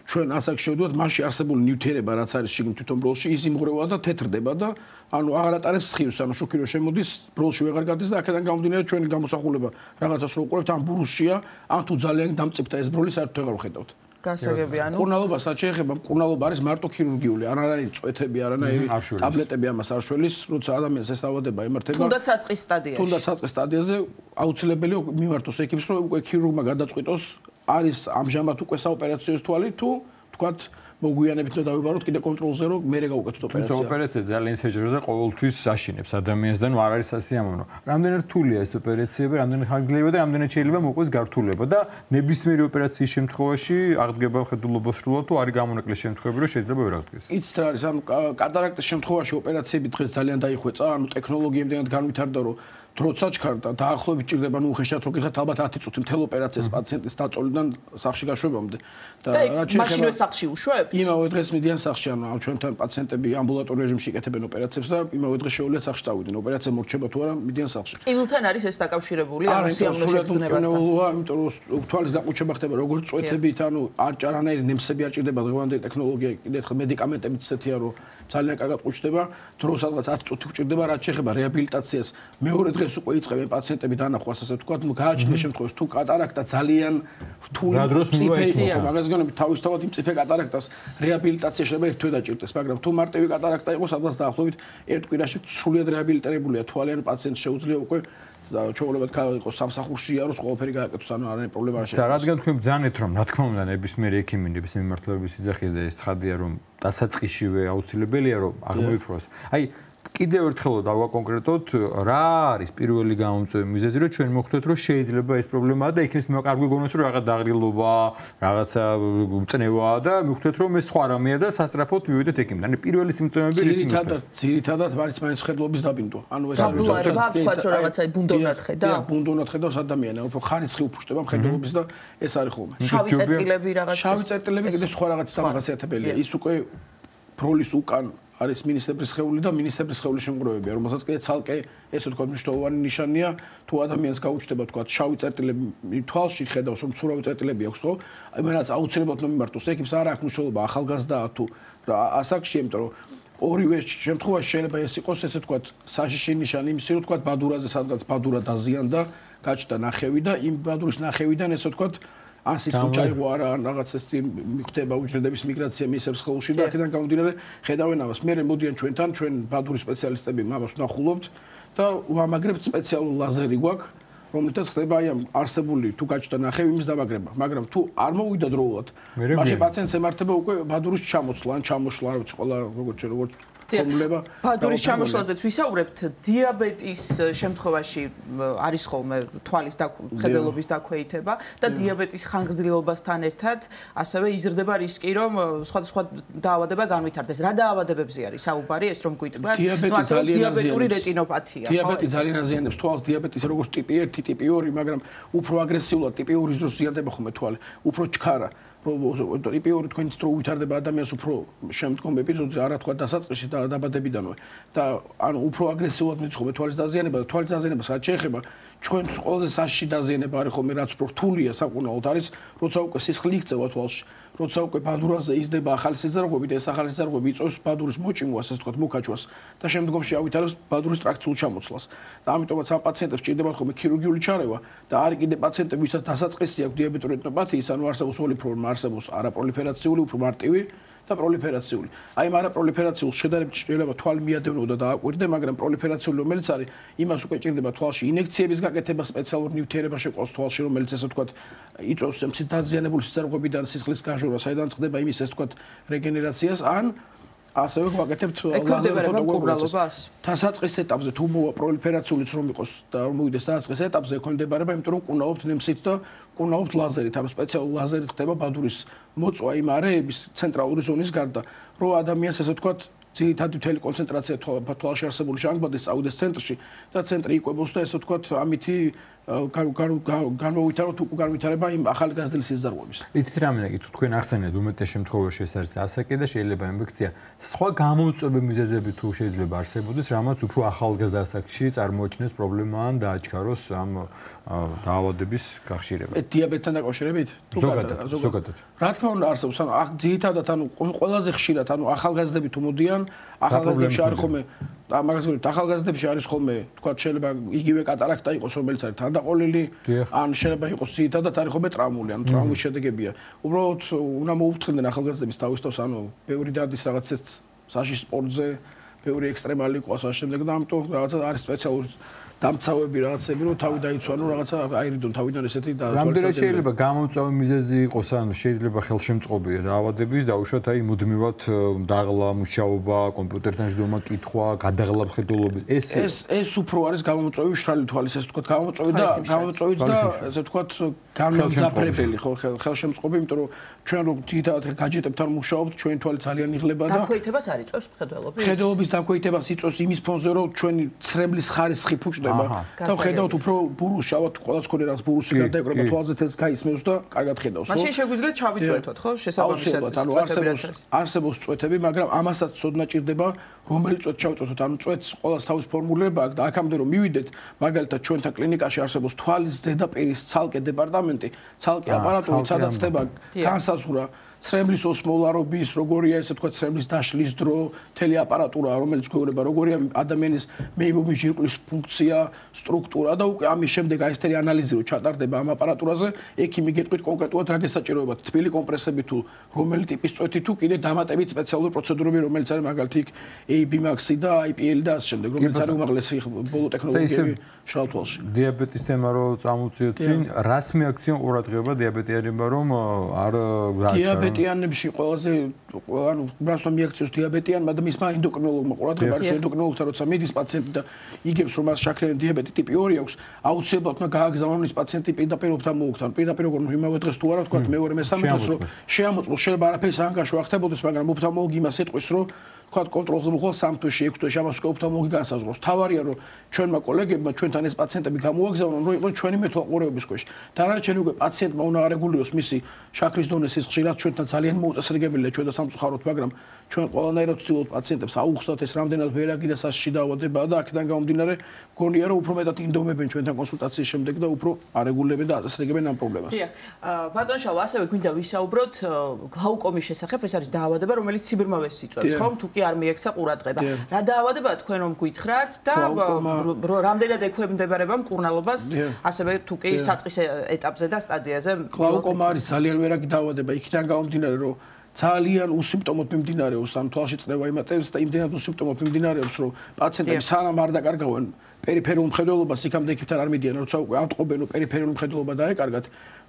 ჩვენ ასაკში შევდივართ, მასში არსებული ნივთიერება, რაც არის შიგნით თვითონ ბროლში, ის იმღრევა და თეთრდება და ანუ აღარ ატარებს სხივს, ანუ შუქი რო შემოდის, ბროლში ვეღარ გადის და აქედან გამომდინარე ჩვენი გამოსახულება რაღაცას რო უყურებთ, ან ბურუსშია, ან თუ ძალიან დამწიფდა ეს ბროლი, საერთოდ ვეღარ ვხედავთ. გასაგები, ანუ მკურნალობასაც შეეხება, მკურნალობა არის მარტო ქირურგიული, არანაირი წვეთები, არანაირი ტაბლეტები ამას არ შველის, როცა ადამიანს ეს დაავადება ემართება. თუნდაც საწყის სტადიაში. თუნდაც საწყის სტადიაზე აუცილებელია მიმართოს ეკიპს, რომ უკვე ქირურგმა გადაწყვიტოს არის ამჟამად უკვე საოპერაციო თვალი თუ თქვათ მოგვიანებით და დავიბაროთ კიდე კონტროლზე რომ მე გავუკეთოთ ოპერაცია. თუმცა ოპერაცია ძალიან საჭირო და ყოველთვის აშინებს ადამიანს და ნუ არ არის სასიამოვნო. რამდენად რთულია ეს ოპერაციები, რამდენად ხანგრძლივია და რამდენად შეიძლება მოყვეს გართულება და ნებისმიერი ოპერაციის შემთხვევაში აღდგება მხედველობა სრულად თუ არის გამონაკლისის შემთხვევები რომ შეიძლება ვერ აღდგეს. იცით რა არის, ანუ კატარაქტის შემთხვევაში ოპერაციები დღეს ძალიან დაიხვეწა, ანუ ტექნოლოგია იმდენად განვითარდა რომ დროცა ჩქარდა დაახლოებით ჭირდება ნუ უხეშად რო გითხრათ ალბათ 10 წუთი მთელ ოპერაციას პაციენტის დაწოლიდან სახლში გაშვებამდე და რაც შეიძლება მაშინვე სახლში უშვებთ? იმავე დღეს მიდიან სახლში, ანუ ჩვენთან პაციენტები ამბულატორიულ რეჟიმში იკეთებენ ოპერაციებს და იმავე დღეს შეუძლიათ სახლში წავიდნენ. ოპერაცია მორჩება თუ არა, მიდიან სახლში. ყილთან არის ეს დაკავშირებული ამ სიამოვნო შეგრძნებასთან? იმიტომ რომ თვალის გაყუჩება ხდება როგორც წვეთებით, ანუ არანაირი ნემსები არ ჭირდება დღევანდელი ტექნოლოგია, კიდევ ერთხელ მედიკამენტებიც ისეთია რომ ძალიან კარგად ყუჩდება, დრო სადღაც 10 წუთი გჭირდება, რაც შეეხება რეაბილიტაციას. მეორე დღეს უკვე იწყებენ პაციენტები დანახვას, ასე ვთქვათ, ნუ გააჩნია შემთხვევაში თუ კატარაქტა ძალიან რთული მწიფეა, მაგას გონებით თავისთავად იმ მწიფე კატარაქტას რეაბილიტაცია შეიძლება ერთ თვე დაჭირდეს, მაგრამ თუ მარტივი კატარაქტა იყოს, სადღაც დაახლოებით ერთ კვირაში სრულად რეაბილიტირებულია თვალი, ან პაციენტს შეუძლია უკვე და ჩვეულებრივ იყოს სამსახურში იაროს ყველაფერი გააკეთოს, ანუ არანაირი პრობლემა არ შეიძლება. და რადგან თქვენ ბძანეთ რომ რა თქმა უნდა ნებისმიერი ექიმი ნებისმიერი მიმართულების იძახის და ეს ცხადია რომ დასაწყისშივე აუცილებელია რომ აღმოიფროს. აი კიდევ ერთხელ დავაკონკრეტოთ, რა არის პირველი გამომწვევი მიზეზი, რომ ჩვენ მოხდეთ, რომ შეიძლება ეს პრობლემაა და იქნებ კარგი გონოს, რომ რაღაც დაღრილობა, რაღაცა წნევაა და მოხდეთ, რომ ეს სხვა რამეა და სასწრაფოდ მივიდეთ ექიმთან. ანუ პირველი სიმპტომები ძირითადად მაინც ხედლობის დაბინდვა. ანუ ეს არის ვთქვათ, რომ რაღაცა ბუნდოვნად ხედა? ბუნდოვნად ხედავს ადამიანი, უფრო ხარისხი უფუშტება მხედველობის და ეს არის ხოლმე. შავი წერტილები რაღაც. შავი წერტილები კიდე სხვა რაღაც დამახასიათებელია. ის უკვე ბროლის უკან არის მინისტრების სხეული და მინისტრების სხეულის შემგროვებია, რომელსაც კიდე ცალკე ესე ვთქვათ მნიშვნელოვანი ნიშანია, თუ ადამიანს გაუჩნდება ვთქვათ შავი წერტილები თვალში ხედავს, რომ მცურავი წერტილები აქვს, ხო? იმენაც აუცილებლად მომიმართოს ექიმს, არა აქვს მნიშვნელობა ახალგაზრდაა თუ ასაკში, იმიტომ რომ ორივე შემთხვევაში შეიძლება ეს იყოს ესე ვთქვათ საშიში ნიშანი იმისი, რომ ვთქვათ ბადურაზე სადღაც ბადურა დაზიანდა, გაჩნდა ნახევი და იმ ბადურის ნახევიდან ესე ვთქვათ ან სისხლი ჩაიღო არა ან რაღაც ესეთი მიხდება უჯრედების მიგრაცია მისებს ხელში და აქედან გამომდინარე ხედავენ ამას. მე მოდიან ჩვენთან, ჩვენ ბადურის სპეციალისტები ამას ვნახულობთ და ვამაგრებთ სპეციალური ლაზერი გვაქვს, რომელთაც ხდება აი ამ არსებული თუ გაჩნდა ნახევი იმის დამაგრება. მაგრამ თუ არ მოვიდა დროულად, მაშინ პაციენტს ემართება უკვე ბადურის ჩამოცლა ან ჩამოშლა, რა ვიცი, ყველა როგორც ფორმულება. ბადურის ჩამოშლაზეც ვისაუბრებთ, დიაბეტის შემთხვევაში არის ხოლმე თვალის ხედელობის დაქვეითება და დიაბეტის ხანგრძლივობასთან ერთად ასევე იზრდება რისკი, რომ სხვადასხვა დაავადება განვითარდეს. რა დაავადებებზე არის საუბარი, ეს რომ გვიტყვათ? დიაბეტური რეტინოპათია. დიაბეტი ძალიან აზიანებს თვალს, დიაბეტის როგორც ტიპი 1, ტიპი 2, მაგრამ უფრო აგრესიულად ტიპი 2-ის დროს ზიანდება ხოლმე თვალი, უფრო ჩქარა. ტიპი 2 თქვენიც დრო უვითარდება ადამიანს უფრო შემდგომ ეპიზოდზე, არა თქვა დასაწყისში და დაბადებიდანვე. და ანუ უფრო აგრესიულად მიწყობთ თვალის დაზიანება და თვალის დაზიანებას რაც შეეხება, ჩვენ ყველაზე საშიში დაზიანება არის ხოლმე, რაც უფრო რთულია საკურნალოდ არის, როცა უკვე სისხლი იქცევა თვალში. როცა უკვე ბადურაზე იზრდება ახალი სიზარღვები და ეს ახალი სიზარღვები იწვევს ბადურის მოჭიმვას, ასე ვთქვათ, მუქაჩვას და შემდგომში ავითარებს ბადურის ტრაქციულ ჩამოცვლას. და ამიტომაც ამ პაციენტებს ჭირდება ხოლმე ქირურგიული ჩარევა და არის კიდე პაციენტები, ვისაც დასაწყისი აქვს დიაბეტური რეტინოპათიის, ანუ არსებობს ორი ფორმა, არსებობს არაპროლიფერაციული, უფრო მარტივი და პროლიფერაციული. აი ამ არაპროლიფერაციულს შედარებით შეიძლება თვალი მიადევნო და დააკვირდე, მაგრამ პროლიფერაციული რომელიც არის, იმას უკვე ჭირდება თვალში ინექციების გაკეთება, სპეციალური ნივთიერება შეყავს თვალში, რომელიც ესე ვთქვათ, იწვევს დაზიანებული სიზარღვებიდან სისხლის გაჟღერას, საიდან წყდება იმის ესე ვთქვათ რეგენერაციას, ან ასევე გვაკეთებთ ლაზერფოტოგრაფიას. დასაწყის ეტაპზე თუ მოვა პროლიფერაციულიც რომ იყოს და რომ მოვიდეს დასაწყის ეტაპზე, ექვემდებარება, იმიტომ რომ კუნაობთ ნემსით და კუნაობთ ლაზერით. ამ სპეციალურ ლაზერით ხდება ბადურის მოწვა იმ არეების ცენტრალური ზონის გარდა, რომ ადამიანს ესე ვთქვათ ძირითადი მთელი კონცენტრაცია თვალში არსებული ჟანგბადის წავიდეს ცენტრში და ცენტრი იკვებოს და ესე ვთქვათ ამითი განმოვითაროთ უკვე განვითარება იმ ახალი გაზრდილი სიზარღვების. იცით რა მინდა გითხრათ, თქვენ ახსენეთ უმეტეს შემთხვევაში ეს არის ასაკი და შეიძლება ინფექცია სხვა გამომწვევი მიზეზები თუ შეიძლება არსებობდეს, რამაც უფრო ახალგაზრდა ასაკში წარმოაჩინოს პრობლემა ან დააჩქაროს ამ დაავადების გახშირება. დიაბეტთან დაკავშირებით? ზოგადად. რა თქმა უნდა არსებობს, ანუ აქ ძირითადად ანუ ყველაზე ხშირად ანუ ახალგაზრდები თუ მოდიან, ახალგაზრდებში არის ხოლმე მაგას ვთქვით, ახალგაზრდებში არის ხოლმე, თქვა შეიძლება იგივე კატარაქტა იყოს, რომელიც არის თანდაყოლილი, ან შეიძლება იყოს ძირითადად არის ხოლმე ტრაუმული, ანუ ტრაუმის შედეგებია. უბრალოდ უნდა მოუფრთხილდნენ ახალგაზრდების თავისთავად, ანუ ბევრი დადის რაღაც ეს საშიში სპორტზე, ბევრი ექსტრემალი ყავს ამ შემდეგ და ამიტომ რაღაცა არის სპეციალური დამცავები რაღაცები, რომ თავი დაიცვანო რაღაცა აირიდონ თავიდან ესეთი და რამდენად შეიძლება გამომწვევი მიზეზი იყოს, ან შეიძლება ხელშემწყობია დაავადების, დაუშვათ აი მუდმივად დაღლა, მუშაობა, კომპიუტერთან ჯდომა, კითხვა, გადაღლა მხედველობის. ეს უფრო არის გამომწვევი შრალი თვალის, ესე ვთქვათ, გამომწვევიც და ესე ვთქვათ, გამომძაფრებელი, ხო, ხელშემწყობი, იმიტომ რომ ჩვენ რო თითქოს გაჯეტებთან მუშაობთ, ჩვენი თვალი ძალიან იღლება და დაქვეითებას არ იწვევს მხედველობის. მხედველობის დაქვეითებას იწვევს იმის ფონზე, რომ ჩვენი ცრემლის ხარისხი ფუჭდება. და ხედავთ უფრო ბურუს შავად ყველას ქონე რაღაც ბურუსი გადაეკრება თვალზე თელს გაისმევს და კარგად ხედავს ხო? მაშინ შეგვიძლია ჩავიწვეთოთ ხო? შესაბამისად არსებობს წვეთები, მაგრამ ამასაც ცოდნა ჭირდება რომელი წვეთ ჩავიწვეთოთ. ანუ წვეთს ყველას თავის ფორმულება აქვს და აქამდე რომ მივიდეთ, მაგალითად ჩვენთან კლინიკაში არსებობს თვალის ზედაპირის ცალკე დეპარტამენტი, ცალკე აპარატური, სადაც ხდება განსაზღვრა ცრემლის ოსმოლარობის, როგორია ესე ვთქვათ, ცრემლის დაშლის დრო, მთელი აპარატურა, რომელიც გვეუბნება, როგორია ადამიანის მეიმობის ჟირკვლის ფუნქცია, სტრუქტურა და უკვე ამის შემდეგ აი ესეთი ანალიზი რო ჩატარდება ამ აპარატურაზე, ექიმი გეტყვით კონკრეტულად რა გესაჭიროებათ, თბილი კომპრესები თუ რომელი ტიპის წვეთი თუ კიდე დამატებით სპეციალური პროცედურები, რომელიც არის მაგალითად იქ AB-Max-ი და IPL და ასე შემდეგ, რომელიც არის უმაღლესი ბოლო ტექნოლოგიები შავ თვალში. დიაბეტის თემა რო წამოვწიოთ წინ, რას მიაქციონ ყურადღება დიაბეტიანებმა რომ არ გააჩქაროს დიაბეტიანებში ყველაზე ანუ უბრალოდ მიაქციოს დიაბეტიანმა და მისმა ენდოკრინოლოგმა ყურადღება არის ენდოკრინოლოგთან როცა მიდის პაციენტი და იგებს რომ მას შაქრიანი დიაბეტი ტიპი 2 აქვს აუცილებლად უნდა გააგზავნოს ის პაციენტი პირდაპირ ოფთალმოლოგთან პირდაპირ როგორ იმავე დღეს თუ არა თქვა მეორე მესამე დღეს რომ შეამოწმოს შეიძლება არაფერი საანგაშო ახდებოდეს მაგრამ ოფთალმოლოგი იმას ეტყვის რომ თქვა კონტროლზე მოხვალ 3 თვეში 6 თვეში ამას ოფთალმოლოგი განსაზღვრავს თავარია რომ ჩვენმა კოლეგებმა ჩვენთან ეს პაციენტები გამოაგზავნონ რომ იყოს ჩვენი მეთვალყურეობის ქვეშ დანარჩენი უკვე პაციენტმა უნდა არეგულიროს მისი შაქრის დონე სისხლში რაც ჩვენთან ძალიან მოუწესრიგებელია ჩვენ და სამწუხაროდ მაგრამ ჩვენ ყველანაირად ვცდილობთ პაციენტებს აუხსნათ ეს რამდენად ვერაგი და სასში დაავადებაა და აქედან გამომდინარე გონია რომ უფრო მეტად ინდომებენ ჩვენთან კონსულტაციის შემდეგ და უფრო არეგულირებენ და აწესრიგებენ ამ პრობლემას. დიახ, ბატონ შალვა, ასევე გვინდა ვისაუბროთ გლაუკომის შესახებ, ეს არის დაავადება, რომელიც სიბირმავეს იწვევს, ხომ? თუ კი არ მიექცა ყურადღება. რა დაავადებაა თქვენ რომ გითხრათ და რამდენად ექვემდებარება მკურნალობას, ასევე თუ კი საწყის ეტაპზე და სტადიაზე? გლაუკომა არის ძალიან ვერაგი დაავადება, იქიდან გამომდინარე რომ ძალიან უსიმპტომოდ მიმდინარეობს, ან თვალში წნევა იმატებს და იმდენად უსიმპტომოდ მიმდინარეობს, რომ პაციენტები სანამ არ დაკარგავენ პერიფერულ მხედველობას, იქამდე ექიმთან არ მიდიან, როცა უკვე ატყობენ, რომ პერიფერული მხედველობა დაეკარგათ,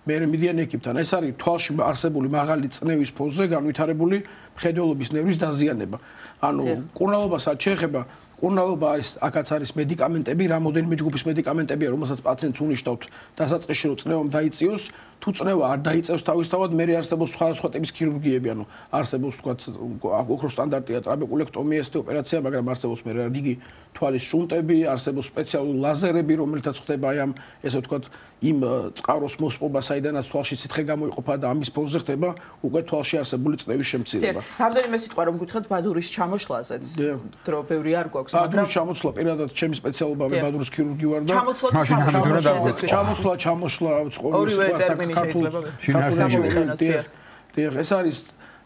მერე მიდიან ექიმთან. ეს არის თვალში არსებული მაღალი წნევის ფონზე განვითარებული მხედველობის ნერვის დაზიანება. ანუ მკურნალობასაც შეეხება კურნალობა არის, აქაც არის მედიკამენტები, რამოდენიმე ჯგუფის მედიკამენტებია, რომელსაც პაციენტს უნიშნავთ დასაწყისში, რომ წნევამ დაიწიოს, თუ წნევა არ დაიწევს თავისთავად, მერე არსებობს სხვადასხვა ტიპის ქირურგიები, ანუ არსებობს თქვათ ოქროს სტანდარტია ტრაბეკულექტომია, ეს ოპერაცია, მაგრამ არსებობს მერე რიგი თვალის შუნტები, არსებობს სპეციალური ლაზერები, რომელთაც ხდება აი ამ ესე ვთქვათ იმ წყაროს მოსპობა, საიდანაც თვალში სითხე გამოიყოფა და ამის ფონზე ხდება უკვე თვალში არსებული წნევის შემცირება. რამდენიმე სიტყვა რომ გითხრათ ბადურის ჩამოშლაზეც, დრო ბევრი არ გვაქვს, მაგრამ ბადურის ჩამოშლა პირადად ჩემი სპეციალობა მე ბადურის ქირურგი ვარ და ჩამოშლა ორივე ტერმინი შეიძლება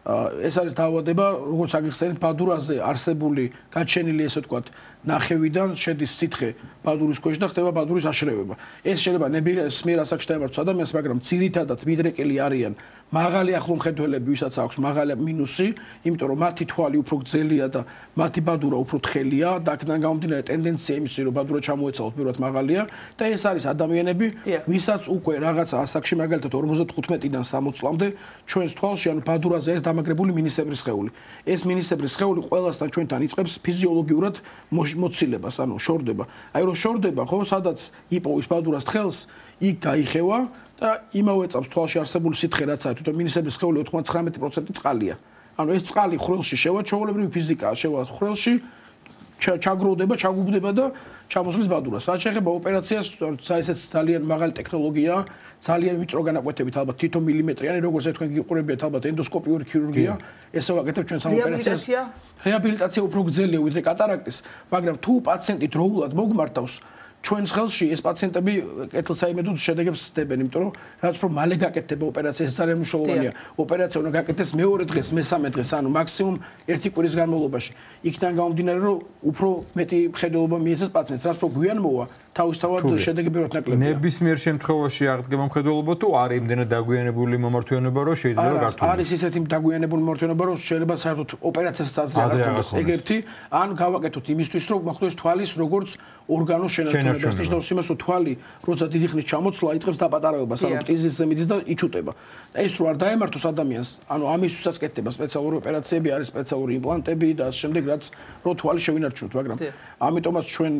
ეს არის დაავადება, როგორც აგიხსენეთ, ბადურაზე არსებული გაჩენილი ესე ვთქვათ ნახევიდან შედის სითხე ბადურის ქვეშ და ხდება ბადურის აშრევება. ეს შეიძლება ნებისმიერ ასაკში დაემართოს ადამიანს, მაგრამ ძირითადად მიდრეკილი არიან მაღალი ახლომხედველები, ვისაც აქვს მაღალი მინუსი, იმიტომ რომ მათი თვალი უფრო გრძელია და მათი ბადურა უფრო თხელია და აქედან გამომდინარე ტენდენცია იმისი, რომ ბადურა ჩამოეცალოს პირველად მაღალია და ეს არის ადამიანები, ვისაც უკვე რაღაცა ასაკში მაგალითად 55-დან 60 წლამდე ჩვენს თვალში ანუ ბადურაზე არის დამაგრებული მინისებრი სხეული. ეს მინისებრი სხეული ყველასთან ჩვენთან იწყებს ფიზიოლოგიურად მოცილებას, ანუ შორდება. აი რომ შორდება, ხო, სადაც იპოვის ბადურას თხელს, იქ გაიხევა და იმავე წამს თვალში არსებული სითხე რაც არის, თვითონ მინისებრის სხეული 99% წყალია. ანუ ეს წყალი ხრელში შევა, ჩვეულებრივი ფიზიკაა, შევა ხრელში, ჩაგროვდება, ჩაგუბდება და ჩამოსვლის ბადურას. რაც შეეხება ოპერაციას, ესეც ძალიან მაღალი ტექნოლოგია, ძალიან ვიწრო განაკვეთებით, ალბათ თითო მილიმეტრიანი, როგორც თქვენ გიყურებიათ, ალბათ ენდოსკოპიური ქირურგია, ესე ვაკეთებ ჩვენ სამ ოპერაციას. რეაბილიტაცია უფრო გრძელია ვიდრე კატარაქტის, მაგრამ თუ პაციენტი დროულად მოგმართავს ჩვენს ხელში ეს პაციენტები კეთილსაიმედო შედეგებს ხდებენ, იმიტომ რომ რაც უფრო მალე გაკეთდება ოპერაცია, ეს ძალიან მნიშვნელოვანია. ოპერაცია უნდა გაკეთდეს მეორე დღეს, მესამე დღეს, ანუ მაქსიმუმ ერთი კვირის განმავლობაში. იქიდან გამომდინარე, რომ უფრო მეტი მხედველობა მიეცეს პაციენტს, რაც უფრო გვიან მოვა, თავისთავად შედეგები უფრო ნაკლებია. ნებისმიერ შემთხვევაში აღდგება მხედველობა თუ არ იმდენად დაგვიანებული მომართვენება, რომ შეიძლება გართულდეს. არის ისეთი დაგვიანებული მომართვენება, რომ შეიძლება საერთოდ ოპერაციას აზრი არ აქვს. ეგ ერთი, ან გავაკეთოთ იმისთვის, რომ მოხდეს თვალის როგორც ორგანოს შენარჩუნება. ნიშნავს იმას, რომ თვალი, როცა დიდი ხნის ჩამოცვლა იწყებს დაპატარებობას, ანუ პტიზისზე მიდის და იჩუტება. ეს რო არ დაემართოს ადამიანს, ანუ ამისთვისაც კეთდება სპეციალური ოპერაციები, არის სპეციალური იმპლანტები და ამ შემდეგ რაც რო თვალი შევინარჩუნოთ, მაგრამ ამიტომაც ჩვენ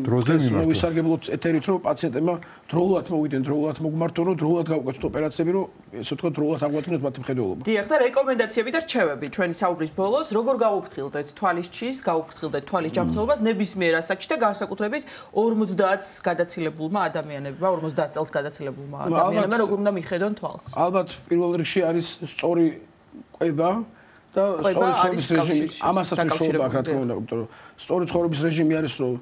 მოვისარგებლოთ ეთერით, რომ პაციენტებმა დროულად მოვიდნენ, დროულად მოგმართონ, რომ დროულად გავუკეთოთ ოპერაციები, რომ ესე ვთქვათ, დროულად აგვადგინოთ მათი მხედველობა. დიახ, და რეკომენდაციები და რჩევები ჩვენი საუბრის ბოლოს, როგორ გავუფრთხილდეთ თვალის ჩის, გავუფრთხილდეთ თვალის ჯანმრთელობას ნებისმიერ ასაკში და განსაკუთრებით 50 გადაცილებულმა ადამიანებმა, 50 წელს გადაცილებულმა ადამიანებმა როგორ უნდა მიხედონ თვალს? ალბათ პირველ რიგში არის სწორი კვება და სწორი ცხოვრების რეჟიმი. ამასაც მნიშვნელობა აქვს, რა თქმა უნდა, იმიტომ რომ სწორი ცხოვრების რეჟიმი არის, რომ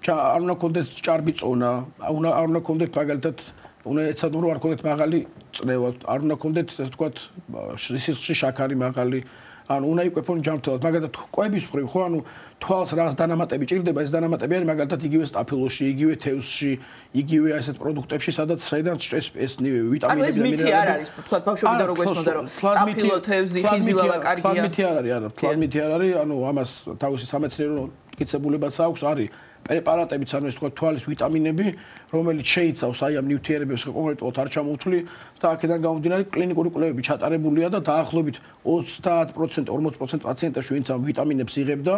არ უნდა გქონდეთ ჭარბი წონა, არ უნდა გქონდეთ მაგალითად უნდა ეცადონ რომ არ გქონდეთ მაღალი წნევა, არ უნდა გქონდეთ ასე ვთქვათ სისხლში შაქარი მაღალი, ანუ უნდა იკვებონ ჯანმრთელად, მაგალითად კვების მხრივ, ხო, ანუ თვალს რაღაც დანამატები ჭირდება, ეს დანამატები არის მაგალითად იგივე სტაფილოში, იგივე თევზში, იგივე ასეთ პროდუქტებში, სადაც ეს ვიტამინები და მინერალები. ანუ ეს მითი არ არის, თქვათ ბავშვებიდან როგორ ესმოდა რომ სტაფილო, თევზი, ხიზილავა კარგია. მითი არ არის, არა, თვალ მითი არ არის, ანუ ამას თავისი სამეცნიერო მტკიცებულებაც აქვს, არის პრეპარატებიც, ანუ ეს თქვა თვალის ვიტამინები, რომელიც შეიცავს აი ამ ნივთიერებებს კონკრეტულად არ ჩამოთვლი და აქედან გამომდინარე კლინიკური კვლევები ჩატარებულია და დაახლოებით 30% 40% პაციენტებში ვინც ამ ვიტამინებს იღებდა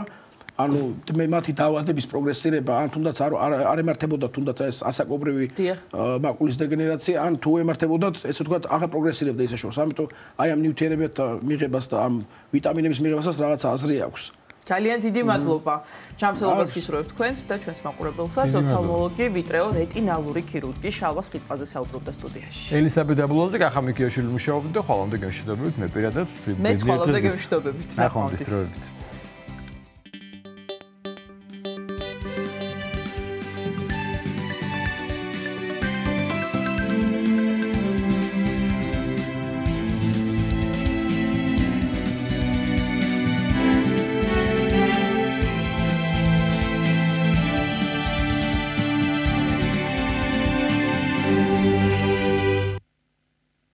ანუ მე მათი დაავადების პროგრესირება ან თუნდაც არ ემართებოდა თუნდაც ეს ასაკობრივი მაკულის დეგენერაცია ან თუ ემართებოდათ ესე ვთქვათ აღარ პროგრესირებდა ისე შორს ამიტომ აი ამ ნივთიერებებთა მიღებას და ამ ვიტამინების მიღებასაც რაღაცა აზრი აქვს ძალიან დიდი მადლობა ჯანმრთელობას გისურვებთ თქვენს და ჩვენს მაყურებელსაც ოფთალმოლოგი ვიტრეო რეტინალური ქირურგი შალვა სხიტყვაძე საუბრობდა სტუდიაში ელისაბედ აბულაძე კახამიკიაშვილი მუშაობდა და ხვალამდე გემშვიდობებით მე პირადად მეც ხვალამდე გემშვიდობებით ნახვამდის დროებით